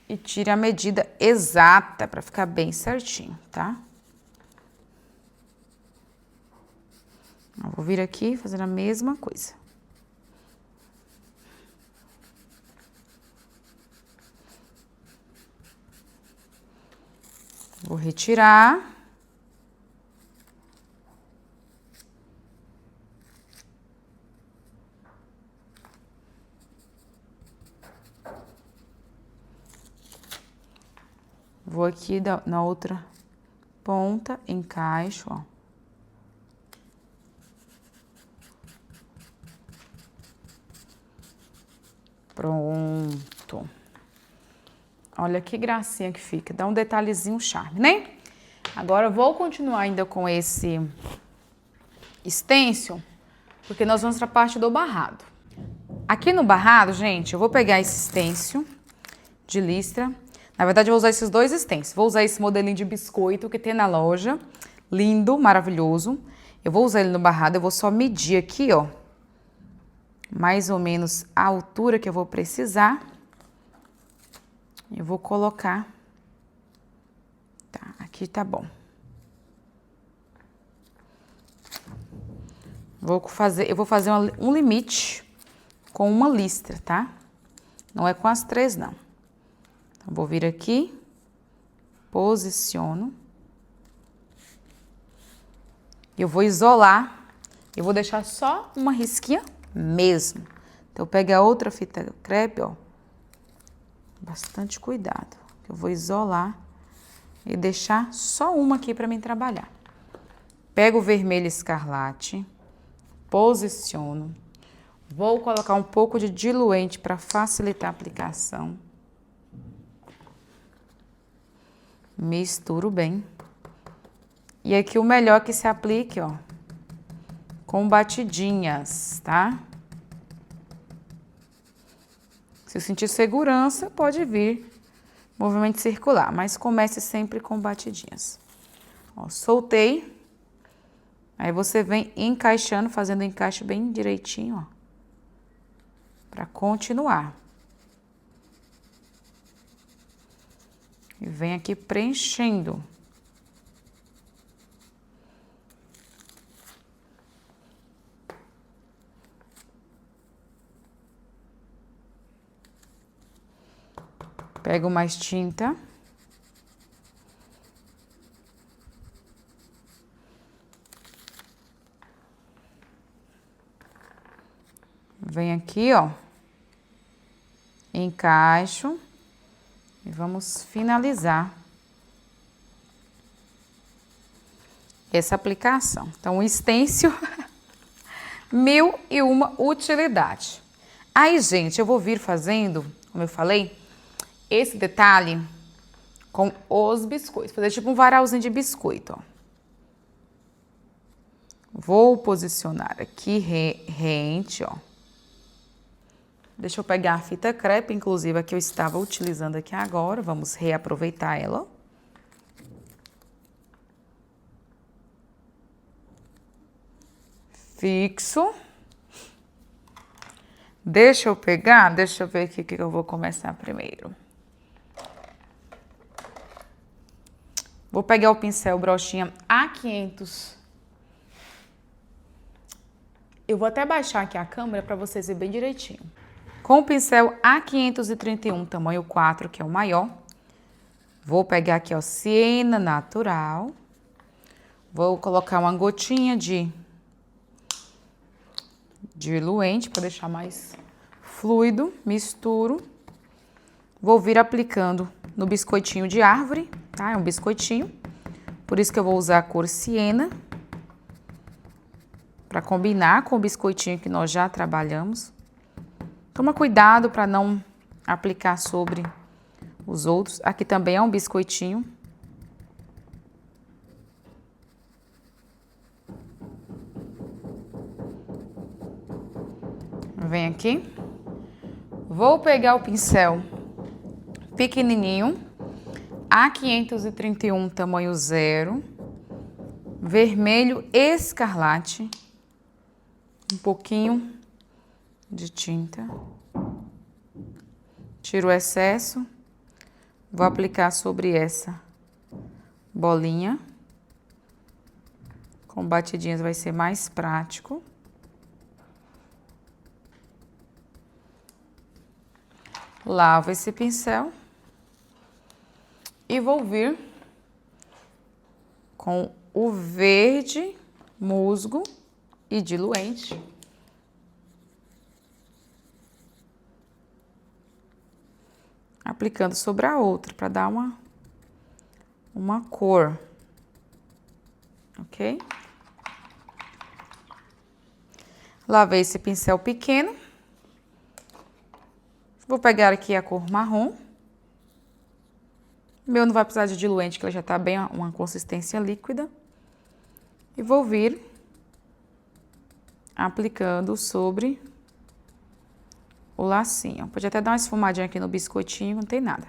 e tire a medida exata para ficar bem certinho, tá? Eu vou vir aqui fazendo a mesma coisa. Vou retirar. Vou aqui na outra ponta, encaixo, ó. Pronto. Olha que gracinha que fica. Dá um detalhezinho charme, né? Agora eu vou continuar ainda com esse stencil, porque nós vamos para a parte do barrado. Aqui no barrado, gente, eu vou pegar esse stencil de listra. Na verdade, eu vou usar esses dois stencils. Vou usar esse modelinho de biscoito que tem na loja. Lindo, maravilhoso. Eu vou usar ele no barrado, eu vou só medir aqui, ó. Mais ou menos a altura que eu vou precisar. Eu vou colocar. Tá, aqui tá bom. Eu vou fazer um limite com uma listra, tá? Não é com as três, não. Então, vou vir aqui, posiciono. Eu vou isolar, eu vou deixar só uma risquinha mesmo. Então, eu pego a outra fita crepe, ó. Bastante cuidado. Eu vou isolar e deixar só uma aqui para mim trabalhar. Pego o vermelho escarlate, posiciono. Vou colocar um pouco de diluente para facilitar a aplicação. Misturo bem. E aqui o melhor é que se aplique, ó, com batidinhas, tá? Se sentir segurança, pode vir movimento circular, mas comece sempre com batidinhas. Ó, soltei. Aí você vem encaixando, fazendo o encaixe bem direitinho, ó, para continuar. E vem aqui preenchendo. Pego mais tinta. Vem aqui, ó. Encaixo. E vamos finalizar essa aplicação. Então, o stencil, 1001 utilidade. Aí, gente, eu vou vir fazendo, como eu falei, esse detalhe com os biscoitos. Fazer tipo um varalzinho de biscoito, ó. Vou posicionar aqui rente, ó. Deixa eu pegar a fita crepe, inclusive a que eu estava utilizando aqui agora. Vamos reaproveitar ela. Fixo. Deixa eu ver aqui o que eu vou começar primeiro. Vou pegar o pincel brochinha A500. Eu vou até baixar aqui a câmera para vocês verem bem direitinho. Com o pincel A531, tamanho 4, que é o maior. Vou pegar aqui, ó, siena natural. Vou colocar uma gotinha de diluente para deixar mais fluido. Misturo. Vou vir aplicando no biscoitinho de árvore, tá? É um biscoitinho. Por isso que eu vou usar a cor siena. Para combinar com o biscoitinho que nós já trabalhamos. Toma cuidado para não aplicar sobre os outros. Aqui também é um biscoitinho. Vem aqui. Vou pegar o pincel pequenininho, A531, tamanho 0, vermelho escarlate, um pouquinho de tinta, tiro o excesso, vou aplicar sobre essa bolinha, com batidinhas vai ser mais prático. Lavo esse pincel e vou vir com o verde musgo e diluente. Aplicando sobre a outra, para dar uma uma cor, ok? Lavei esse pincel pequeno. Vou pegar aqui a cor marrom. O meu não vai precisar de diluente, que ele já tá bem uma consistência líquida. E vou vir aplicando sobre o lacinho. Pode até dar uma esfumadinha aqui no biscoitinho, não tem nada.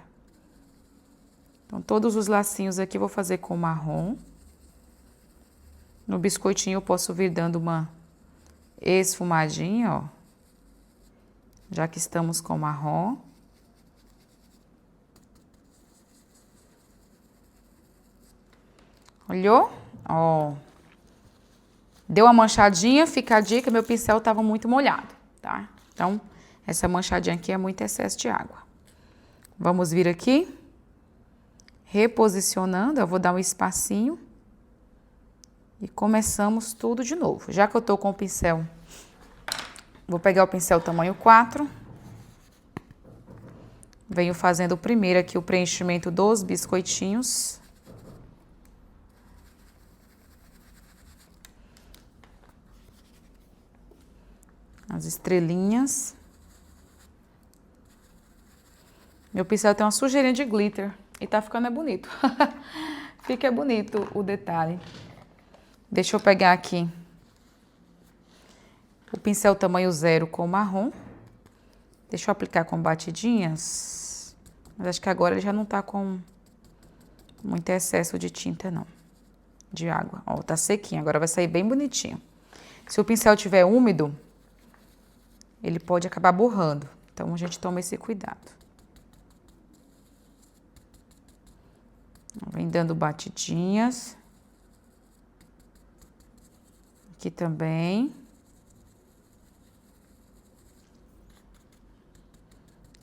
Então, todos os lacinhos aqui eu vou fazer com marrom. No biscoitinho eu posso vir dando uma esfumadinha, ó. Já que estamos com marrom. Olhou? Ó. Deu uma manchadinha, fica a dica, meu pincel estava muito molhado, tá? Então, essa manchadinha aqui é muito excesso de água. Vamos vir aqui, reposicionando, eu vou dar um espacinho e começamos tudo de novo. Já que eu tô com o pincel, vou pegar o pincel tamanho 4, venho fazendo primeiro aqui o preenchimento dos biscoitinhos. As estrelinhas. Meu pincel tem uma sujeirinha de glitter e tá ficando bonito. Fica bonito o detalhe. Deixa eu pegar aqui o pincel tamanho 0 com marrom. Deixa eu aplicar com batidinhas. Mas acho que agora ele já não tá com muito excesso de tinta, não. De água. Ó, tá sequinho. Agora vai sair bem bonitinho. Se o pincel estiver úmido, ele pode acabar borrando. Então, a gente toma esse cuidado. Vem dando batidinhas. Aqui também.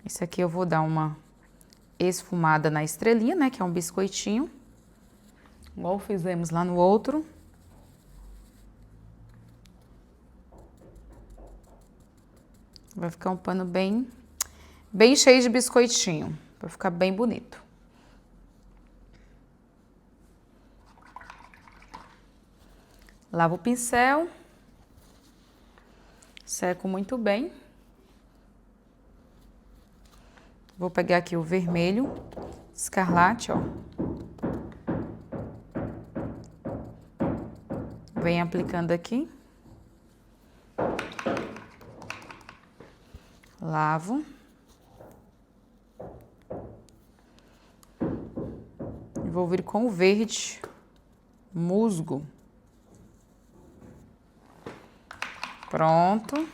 Esse aqui eu vou dar uma esfumada na estrelinha, né? Que é um biscoitinho. Igual fizemos lá no outro. Vai ficar um pano bem cheio de biscoitinho, vai ficar bem bonito. Lavo o pincel, seco muito bem. Vou pegar aqui o vermelho, escarlate, ó. Venho aplicando aqui. Lavo. E vou vir com o verde musgo. Pronto.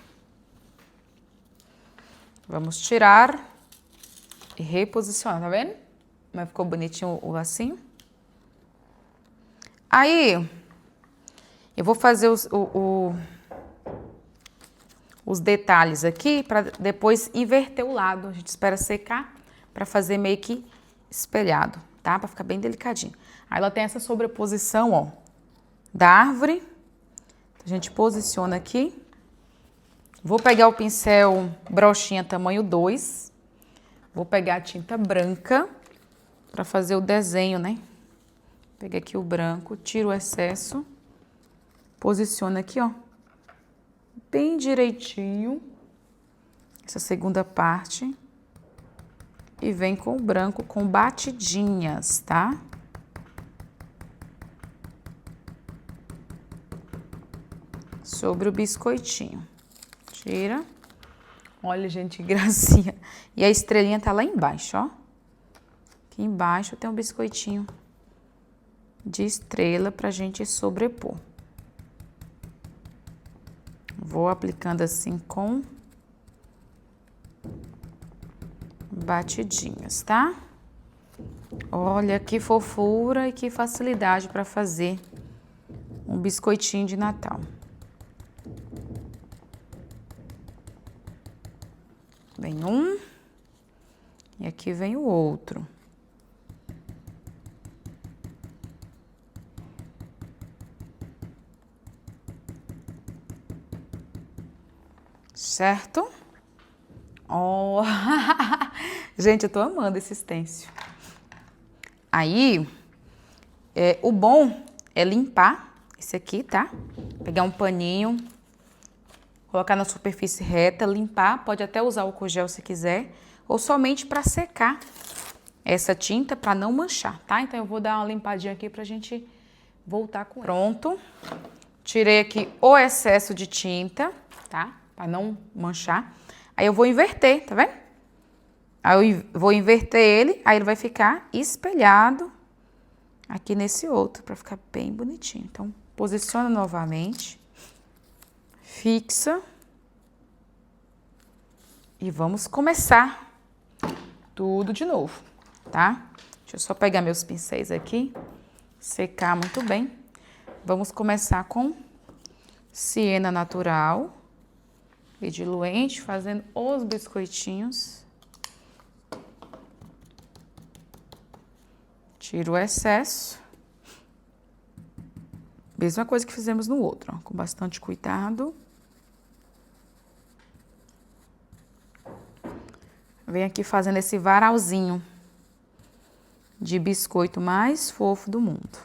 Vamos tirar e reposicionar, tá vendo? Mas ficou bonitinho o lacinho. Aí, eu vou fazer os detalhes aqui para depois inverter o lado. A gente espera secar para fazer meio que espelhado, tá? Para ficar bem delicadinho. Aí ela tem essa sobreposição, ó, da árvore. A gente posiciona aqui. Vou pegar o pincel brochinha tamanho 2. Vou pegar a tinta branca para fazer o desenho, né? Peguei aqui o branco, tiro o excesso. Posiciono aqui, ó, bem direitinho, essa segunda parte, e vem com o branco com batidinhas, tá? Sobre o biscoitinho. Tira. Olha, gente, que gracinha. E a estrelinha tá lá embaixo, ó. Aqui embaixo tem um biscoitinho de estrela pra gente sobrepor. Vou aplicando assim com batidinhas, tá? Olha que fofura e que facilidade para fazer um biscoitinho de Natal. Vem um e aqui vem o outro. Certo? Oh. Gente, eu tô amando esse stencil. Aí, O bom é limpar esse aqui, tá? Pegar um paninho, colocar na superfície reta, limpar. Pode até usar álcool gel se quiser, ou somente para secar essa tinta para não manchar, tá? Então eu vou dar uma limpadinha aqui pra gente voltar com ela. Pronto. Tirei aqui o excesso de tinta, tá? Para não manchar. Aí eu vou inverter, tá vendo? Aí eu vou inverter ele, aí ele vai ficar espelhado aqui nesse outro, para ficar bem bonitinho. Então, posiciona novamente, fixa e vamos começar tudo de novo, tá? Deixa eu só pegar meus pincéis aqui, secar muito bem. Vamos começar com siena natural e diluente, fazendo os biscoitinhos. Tiro o excesso. Mesma coisa que fizemos no outro, ó, com bastante cuidado. Vem aqui fazendo esse varalzinho de biscoito mais fofo do mundo.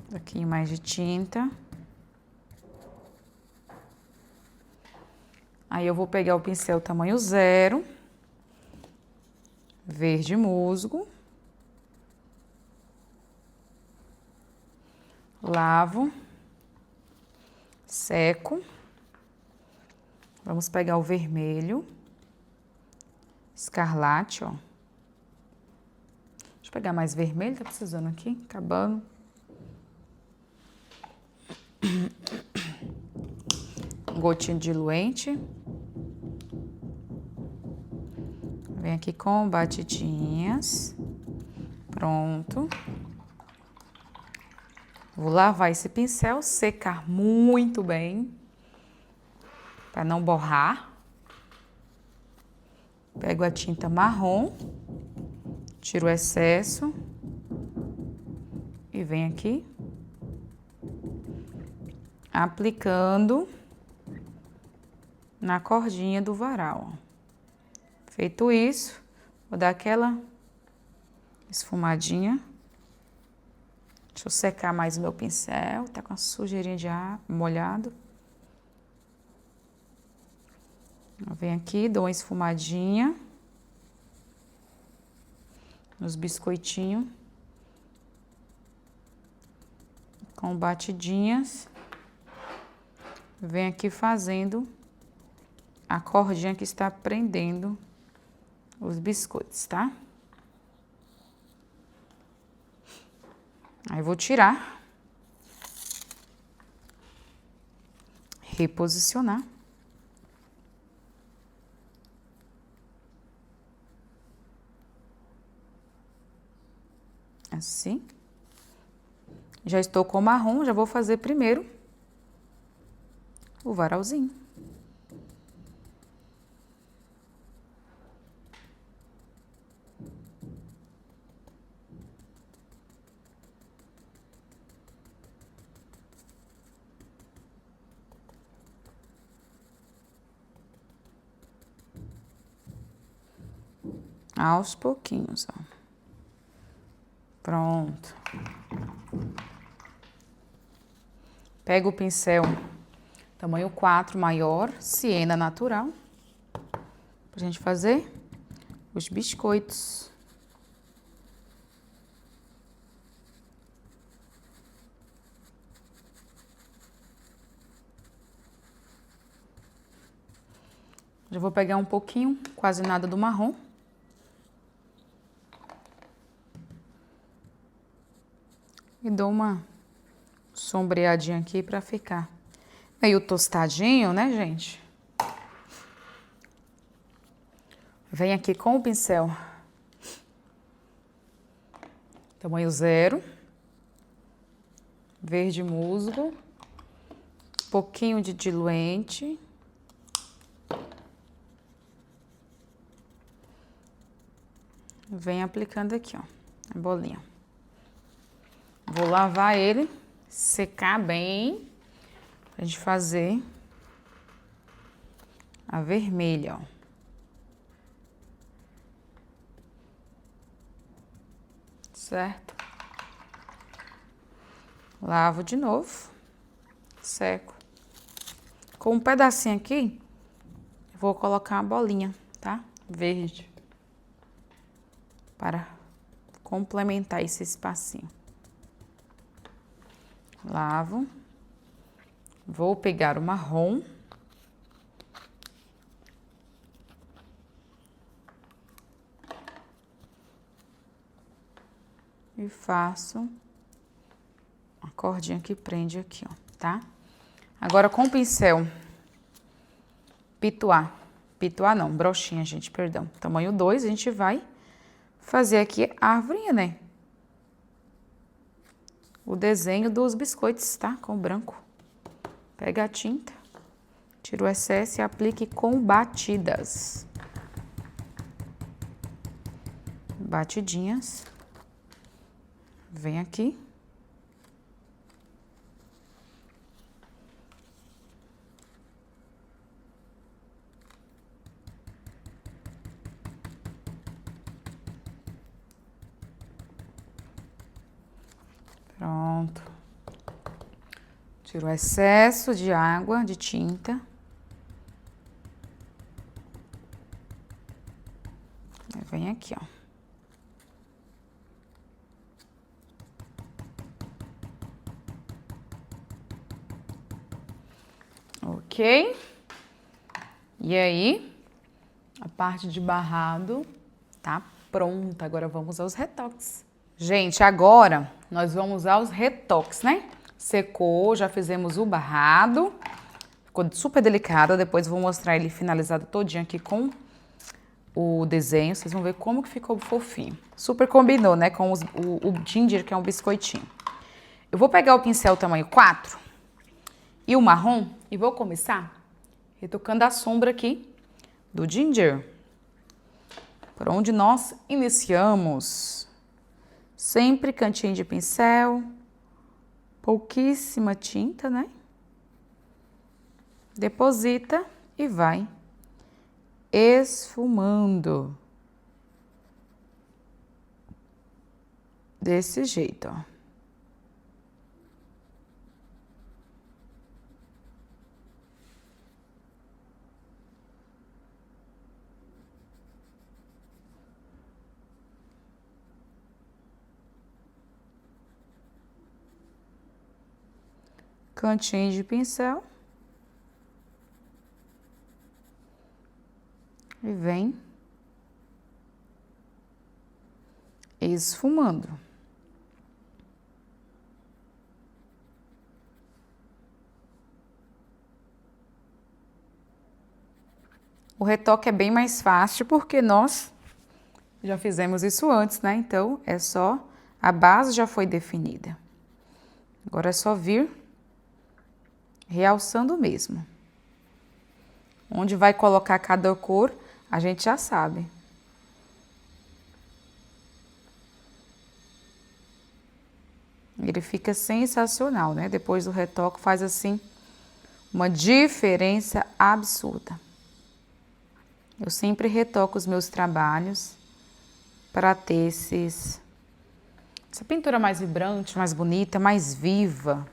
Um pouquinho mais de tinta. Aí eu vou pegar o pincel tamanho 0, verde musgo. Lavo, seco. Vamos pegar o vermelho, escarlate, ó. Deixa eu pegar mais vermelho, tá precisando aqui, acabando. Um gotinho de diluente. Vem aqui com batidinhas. Pronto. Vou lavar esse pincel, secar muito bem, para não borrar. Pego a tinta marrom, tiro o excesso e venho aqui aplicando na cordinha do varal. Feito isso, vou dar aquela esfumadinha. Deixa eu secar mais o meu pincel, tá com a sujeirinha de ar molhado. Eu venho aqui, dou uma esfumadinha nos biscoitinhos. Com batidinhas. Venho aqui fazendo a cordinha que está prendendo os biscoitos, tá? Aí vou tirar, reposicionar. Assim. Já estou com o marrom, já vou fazer primeiro o varalzinho. Aos pouquinhos, ó. Pronto. Pego o pincel tamanho 4 maior, siena natural, pra gente fazer os biscoitos. Já vou pegar um pouquinho, quase nada do marrom. E dou uma sombreadinha aqui pra ficar meio tostadinho, né, gente? Vem aqui com o pincel tamanho 0, verde musgo, pouquinho de diluente. Vem aplicando aqui, ó, a bolinha. Vou lavar ele, secar bem, pra gente fazer a vermelha, ó. certo? Lavo de novo, seco. Com um pedacinho aqui, vou colocar uma bolinha, tá? Verde. Para complementar esse espacinho. Lavo. Vou pegar o marrom. E faço a cordinha que prende aqui, ó, tá? Agora com o pincel pituá. Pituá não, broxinha, gente, perdão. Tamanho 2, a gente vai fazer aqui a arvorinha, né? O desenho dos biscoitos, tá? Com branco. Pega a tinta, tira o excesso e aplique com batidas. Batidinhas. Vem aqui. Pronto. Tira o excesso de água, de tinta. Vem aqui, ó. Ok? E aí, a parte de barrado tá pronta. Agora vamos aos retoques. Gente, agora nós vamos aos retoques, né? Secou, já fizemos o barrado. Ficou super delicado. Depois eu vou mostrar ele finalizado todinho aqui com o desenho. Vocês vão ver como que ficou fofinho. Super combinou, né? Com o ginger, que é um biscoitinho. Eu vou pegar o pincel tamanho 4 e o marrom e vou começar retocando a sombra aqui do ginger. Por onde nós iniciamos. Sempre cantinho de pincel. Pouquíssima tinta, né? Deposita e vai esfumando. Desse jeito, ó. Cantinho de pincel. E vem esfumando. O retoque é bem mais fácil porque nós já fizemos isso antes, né? Então, é só... A base já foi definida. Agora é só vir realçando mesmo. Onde vai colocar cada cor, a gente já sabe. Ele fica sensacional, né? Depois do retoque faz assim uma diferença absurda. Eu sempre retoco os meus trabalhos para ter essa pintura mais vibrante, mais bonita, mais viva.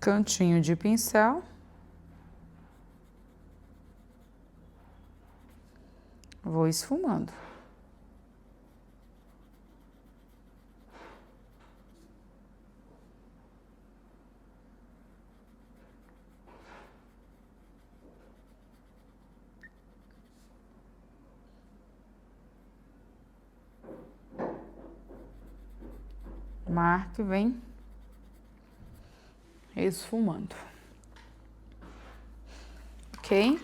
Cantinho de pincel. Vou esfumando. Marco e vem esfumando. Ok?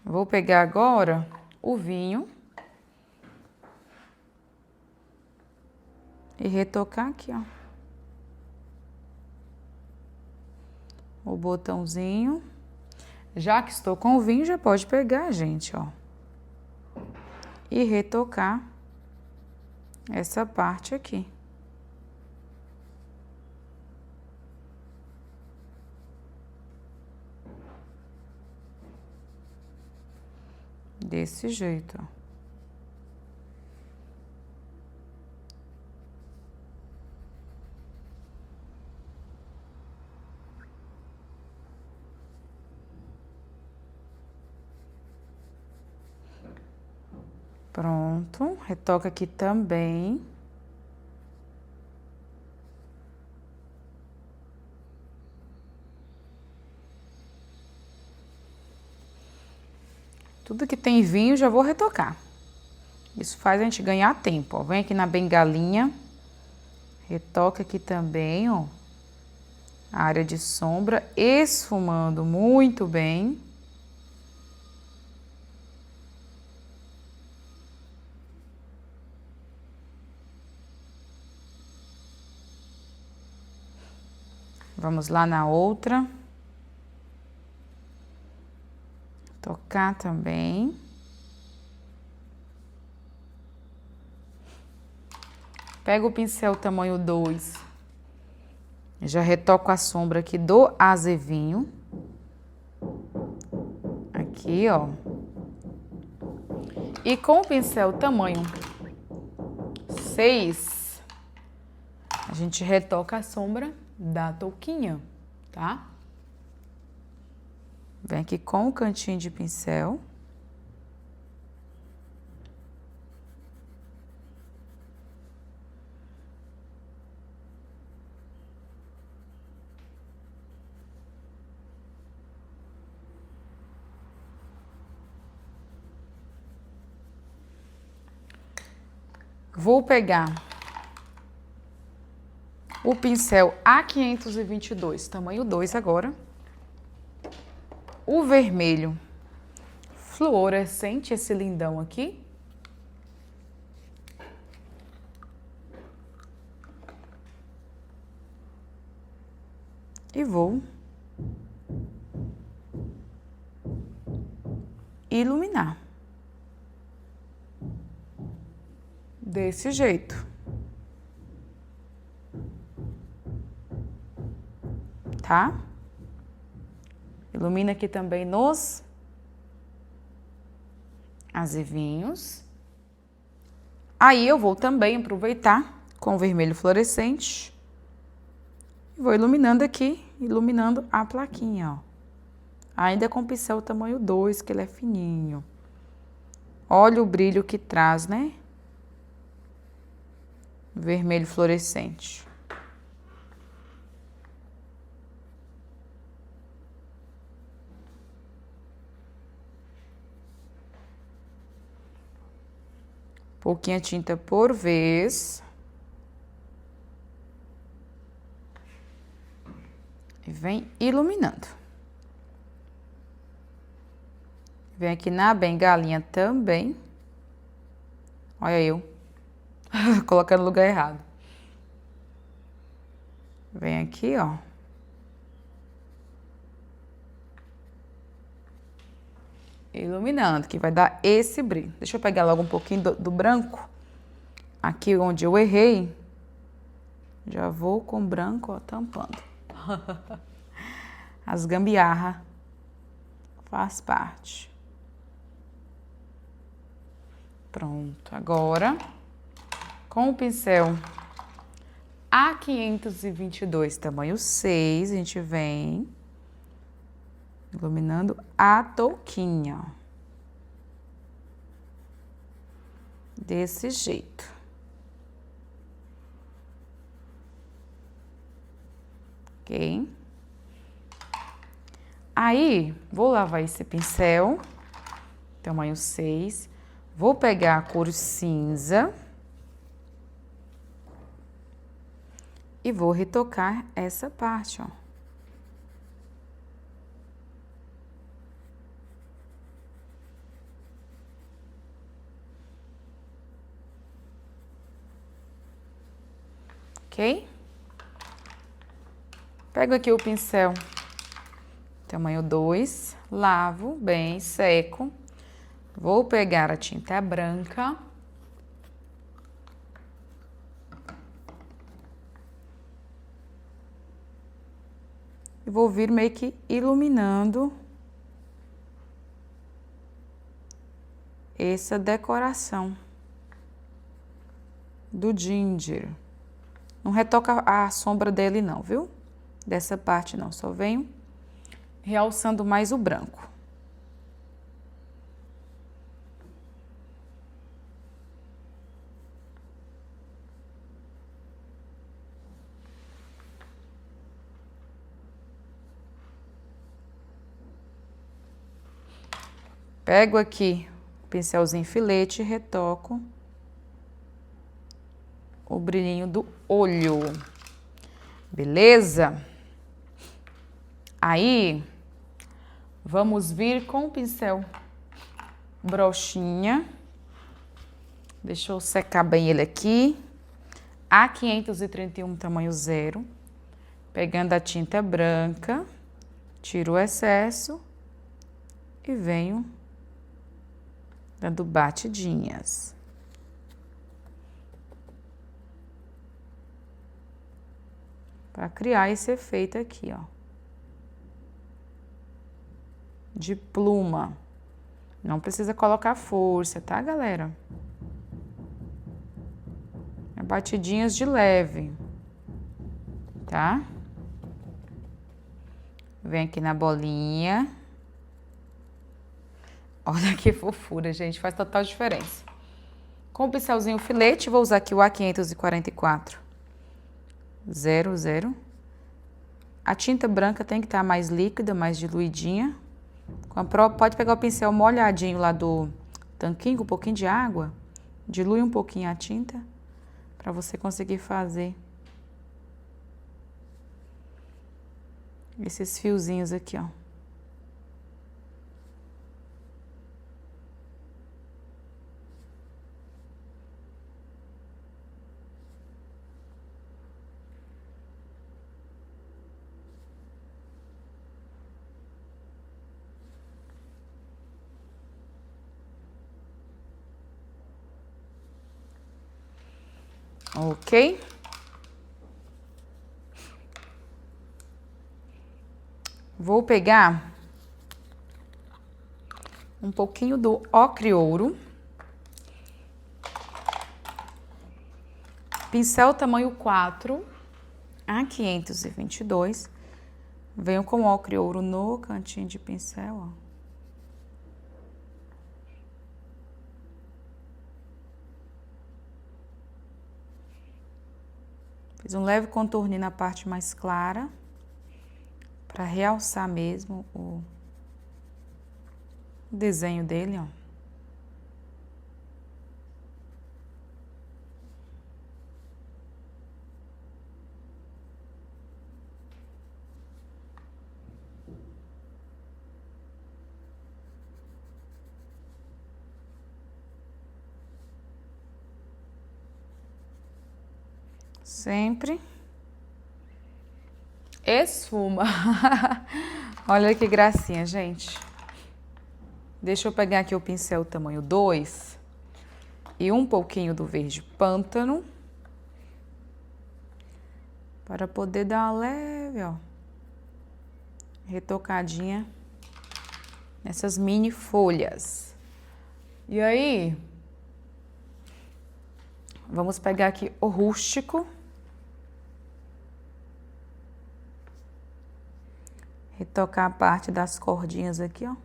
Vou pegar agora o vinho E retocar aqui, ó. O botãozinho. Já que estou com o vinho, já pode pegar, gente, ó. E retocar essa parte aqui. Desse jeito, ó. Pronto, retoca aqui também. Tudo que tem vinho já vou retocar. Isso faz a gente ganhar tempo, ó. Vem aqui na bengalinha, retoca aqui também, ó. A área de sombra, esfumando muito bem. Vamos lá na outra. Tocar também. Pego o pincel tamanho 2. Já retoco a sombra aqui do azevinho. Aqui, ó. E com o pincel tamanho 6, a gente retoca a sombra da touquinha, tá? Vem aqui com o cantinho de pincel. Vou pegar o pincel A522, tamanho 2 agora. O vermelho fluorescente, esse lindão aqui. E vou iluminar. Desse jeito. Tá? Ilumina aqui também nos azevinhos. Aí eu vou também aproveitar com o vermelho fluorescente. E vou iluminando aqui, iluminando a plaquinha, ó. Ainda com o pincel tamanho 2, que ele é fininho. Olha o brilho que traz, né? Vermelho fluorescente. Pouquinha tinta por vez. E vem iluminando. Vem aqui na bengalinha também. Olha eu. Colocando no lugar errado. Vem aqui, ó. Iluminando, que vai dar esse brilho. Deixa eu pegar logo um pouquinho do branco. Aqui onde eu errei. Já vou com branco, ó, tampando. As gambiarra faz parte. Pronto, agora com o pincel A522, tamanho 6, a gente vem iluminando a touquinha. Desse jeito. Ok? Aí, vou lavar esse pincel, tamanho 6. Vou pegar a cor cinza. E vou retocar essa parte, ó. ok? Pego aqui o pincel tamanho 2, lavo bem, seco. Vou pegar a tinta branca. E vou vir meio que iluminando essa decoração do ginger. Não retoca a sombra dele não, viu? Dessa parte não, só venho realçando mais o branco. Pego aqui o pincelzinho filete e retoco o brilhinho do olho. Beleza? Aí, vamos vir com o pincel brochinha. Deixa eu secar bem ele aqui. A531 tamanho 0. Pegando a tinta branca, tiro o excesso e venho dando batidinhas. Para criar esse efeito aqui, ó. De pluma. Não precisa colocar força, tá, galera? É batidinhas de leve, tá? Vem aqui na bolinha. Olha que fofura, gente. Faz total diferença. Com o pincelzinho filete, vou usar aqui o A544 00. A tinta branca tem que estar mais líquida, mais diluidinha. Pode pegar o pincel molhadinho lá do tanquinho, com um pouquinho de água. Dilui um pouquinho a tinta, para você conseguir fazer esses fiozinhos aqui, ó. Ok? Vou pegar um pouquinho do ocre ouro. Pincel tamanho 4, A522. Venho com ocre ouro no cantinho de pincel, ó. Fiz um leve contorninho na parte mais clara, para realçar mesmo o desenho dele, ó. Sempre esfuma. Olha que gracinha, gente. Deixa eu pegar aqui o pincel tamanho 2 e um pouquinho do verde pântano para poder dar uma leve, ó, retocadinha nessas mini folhas. E aí, vamos pegar aqui o rústico. Retocar a parte das cordinhas aqui, ó.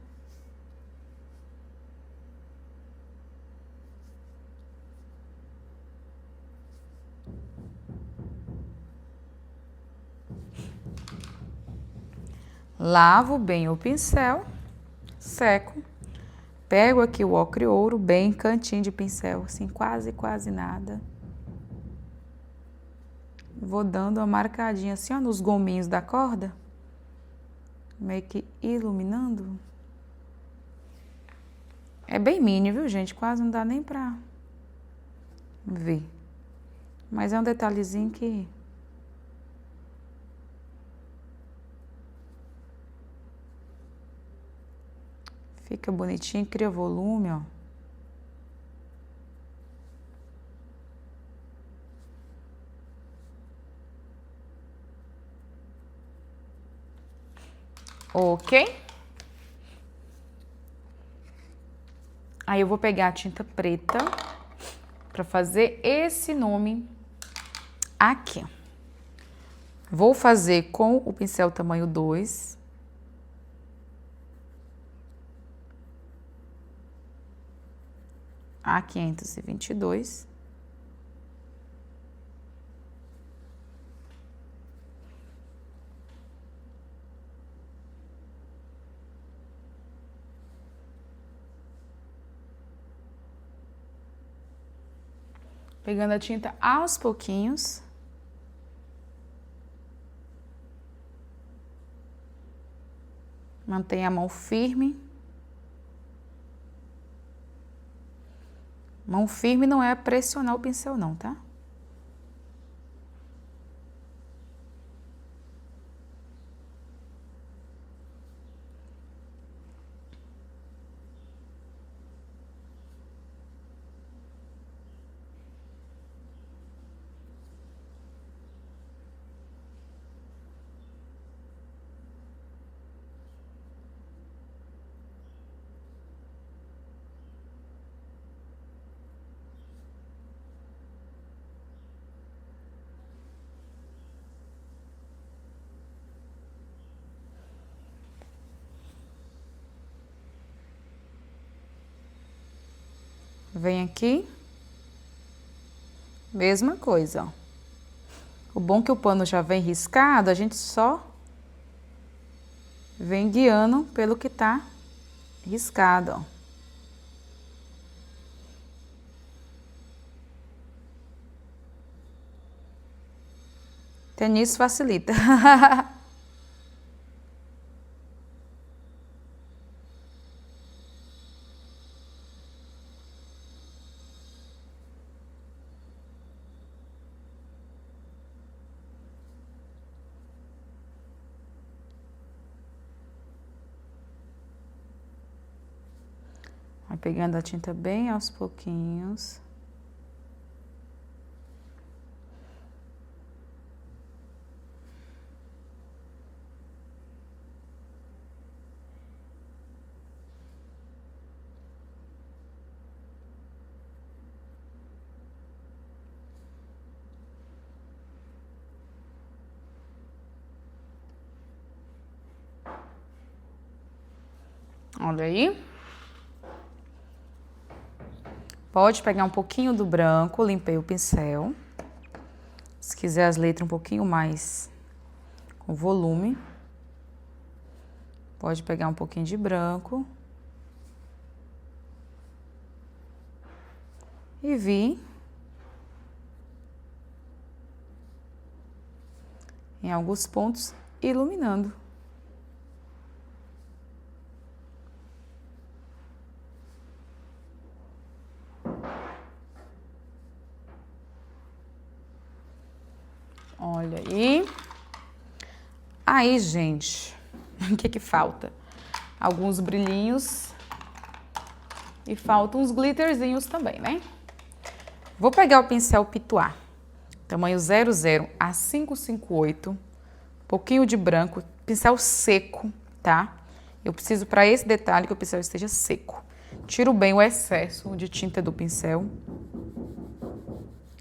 Lavo bem o pincel, seco. Pego aqui o ocre ouro, bem cantinho de pincel, assim, quase nada. Vou dando uma marcadinha assim, ó, nos gominhos da corda. Meio que iluminando. É bem mini, viu, gente? Quase não dá nem pra ver. Mas é um detalhezinho que Fica bonitinho, cria volume, ó. Ok? Aí eu vou pegar a tinta preta para fazer esse nome aqui. Vou fazer com o pincel tamanho 2. A 522. Pegando a tinta aos pouquinhos. Mantenha a mão firme. Mão firme não é pressionar o pincel não, tá? Vem aqui. Mesma coisa, ó. O bom é que o pano já vem riscado, a gente só vem guiando pelo que tá riscado, ó. Até nisso facilita. Vai pegando a tinta bem aos pouquinhos. Olha aí. Pode pegar um pouquinho do branco, limpei o pincel. Se quiser as letras um pouquinho mais com volume, pode pegar um pouquinho de branco. E vir em alguns pontos iluminando. Olha aí. Aí, gente, o que que falta? Alguns brilhinhos e faltam uns glitterzinhos também, né? Vou pegar o pincel Pituá, tamanho 00 a 558, pouquinho de branco, pincel seco, tá? Eu preciso para esse detalhe que o pincel esteja seco. Tiro bem o excesso de tinta do pincel.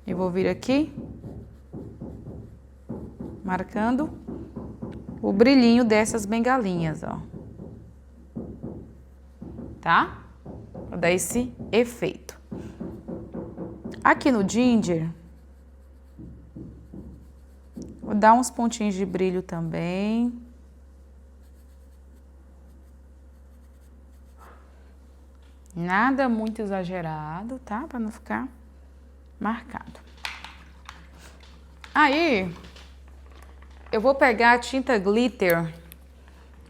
E vou vir aqui, marcando o brilhinho dessas bengalinhas, ó. Tá? Pra dar esse efeito. Aqui no ginger, vou dar uns pontinhos de brilho também. Nada muito exagerado, tá? Pra não ficar marcado. Aí, eu vou pegar a tinta glitter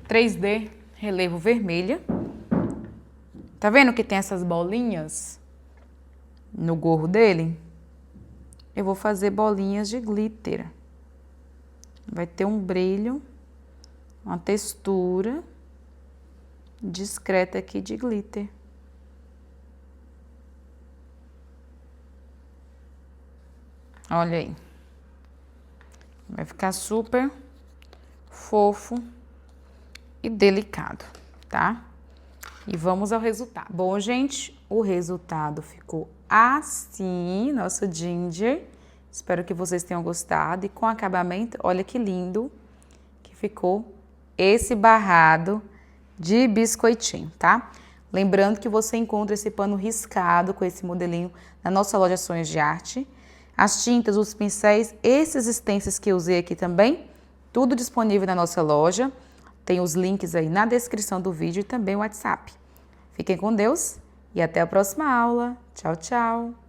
3D relevo vermelha. Tá vendo que tem essas bolinhas no gorro dele? Eu vou fazer bolinhas de glitter. Vai ter um brilho, uma textura discreta aqui de glitter. Olha aí. Vai ficar super fofo e delicado, tá? E vamos ao resultado. Bom, gente, o resultado ficou assim, nosso ginger. Espero que vocês tenham gostado. E com acabamento, olha que lindo que ficou esse barrado de biscoitinho, tá? Lembrando que você encontra esse pano riscado com esse modelinho na nossa loja Sonhos de Arte. As tintas, os pincéis, esses stencils que eu usei aqui também, tudo disponível na nossa loja. Tem os links aí na descrição do vídeo e também o WhatsApp. Fiquem com Deus e até a próxima aula. Tchau, tchau!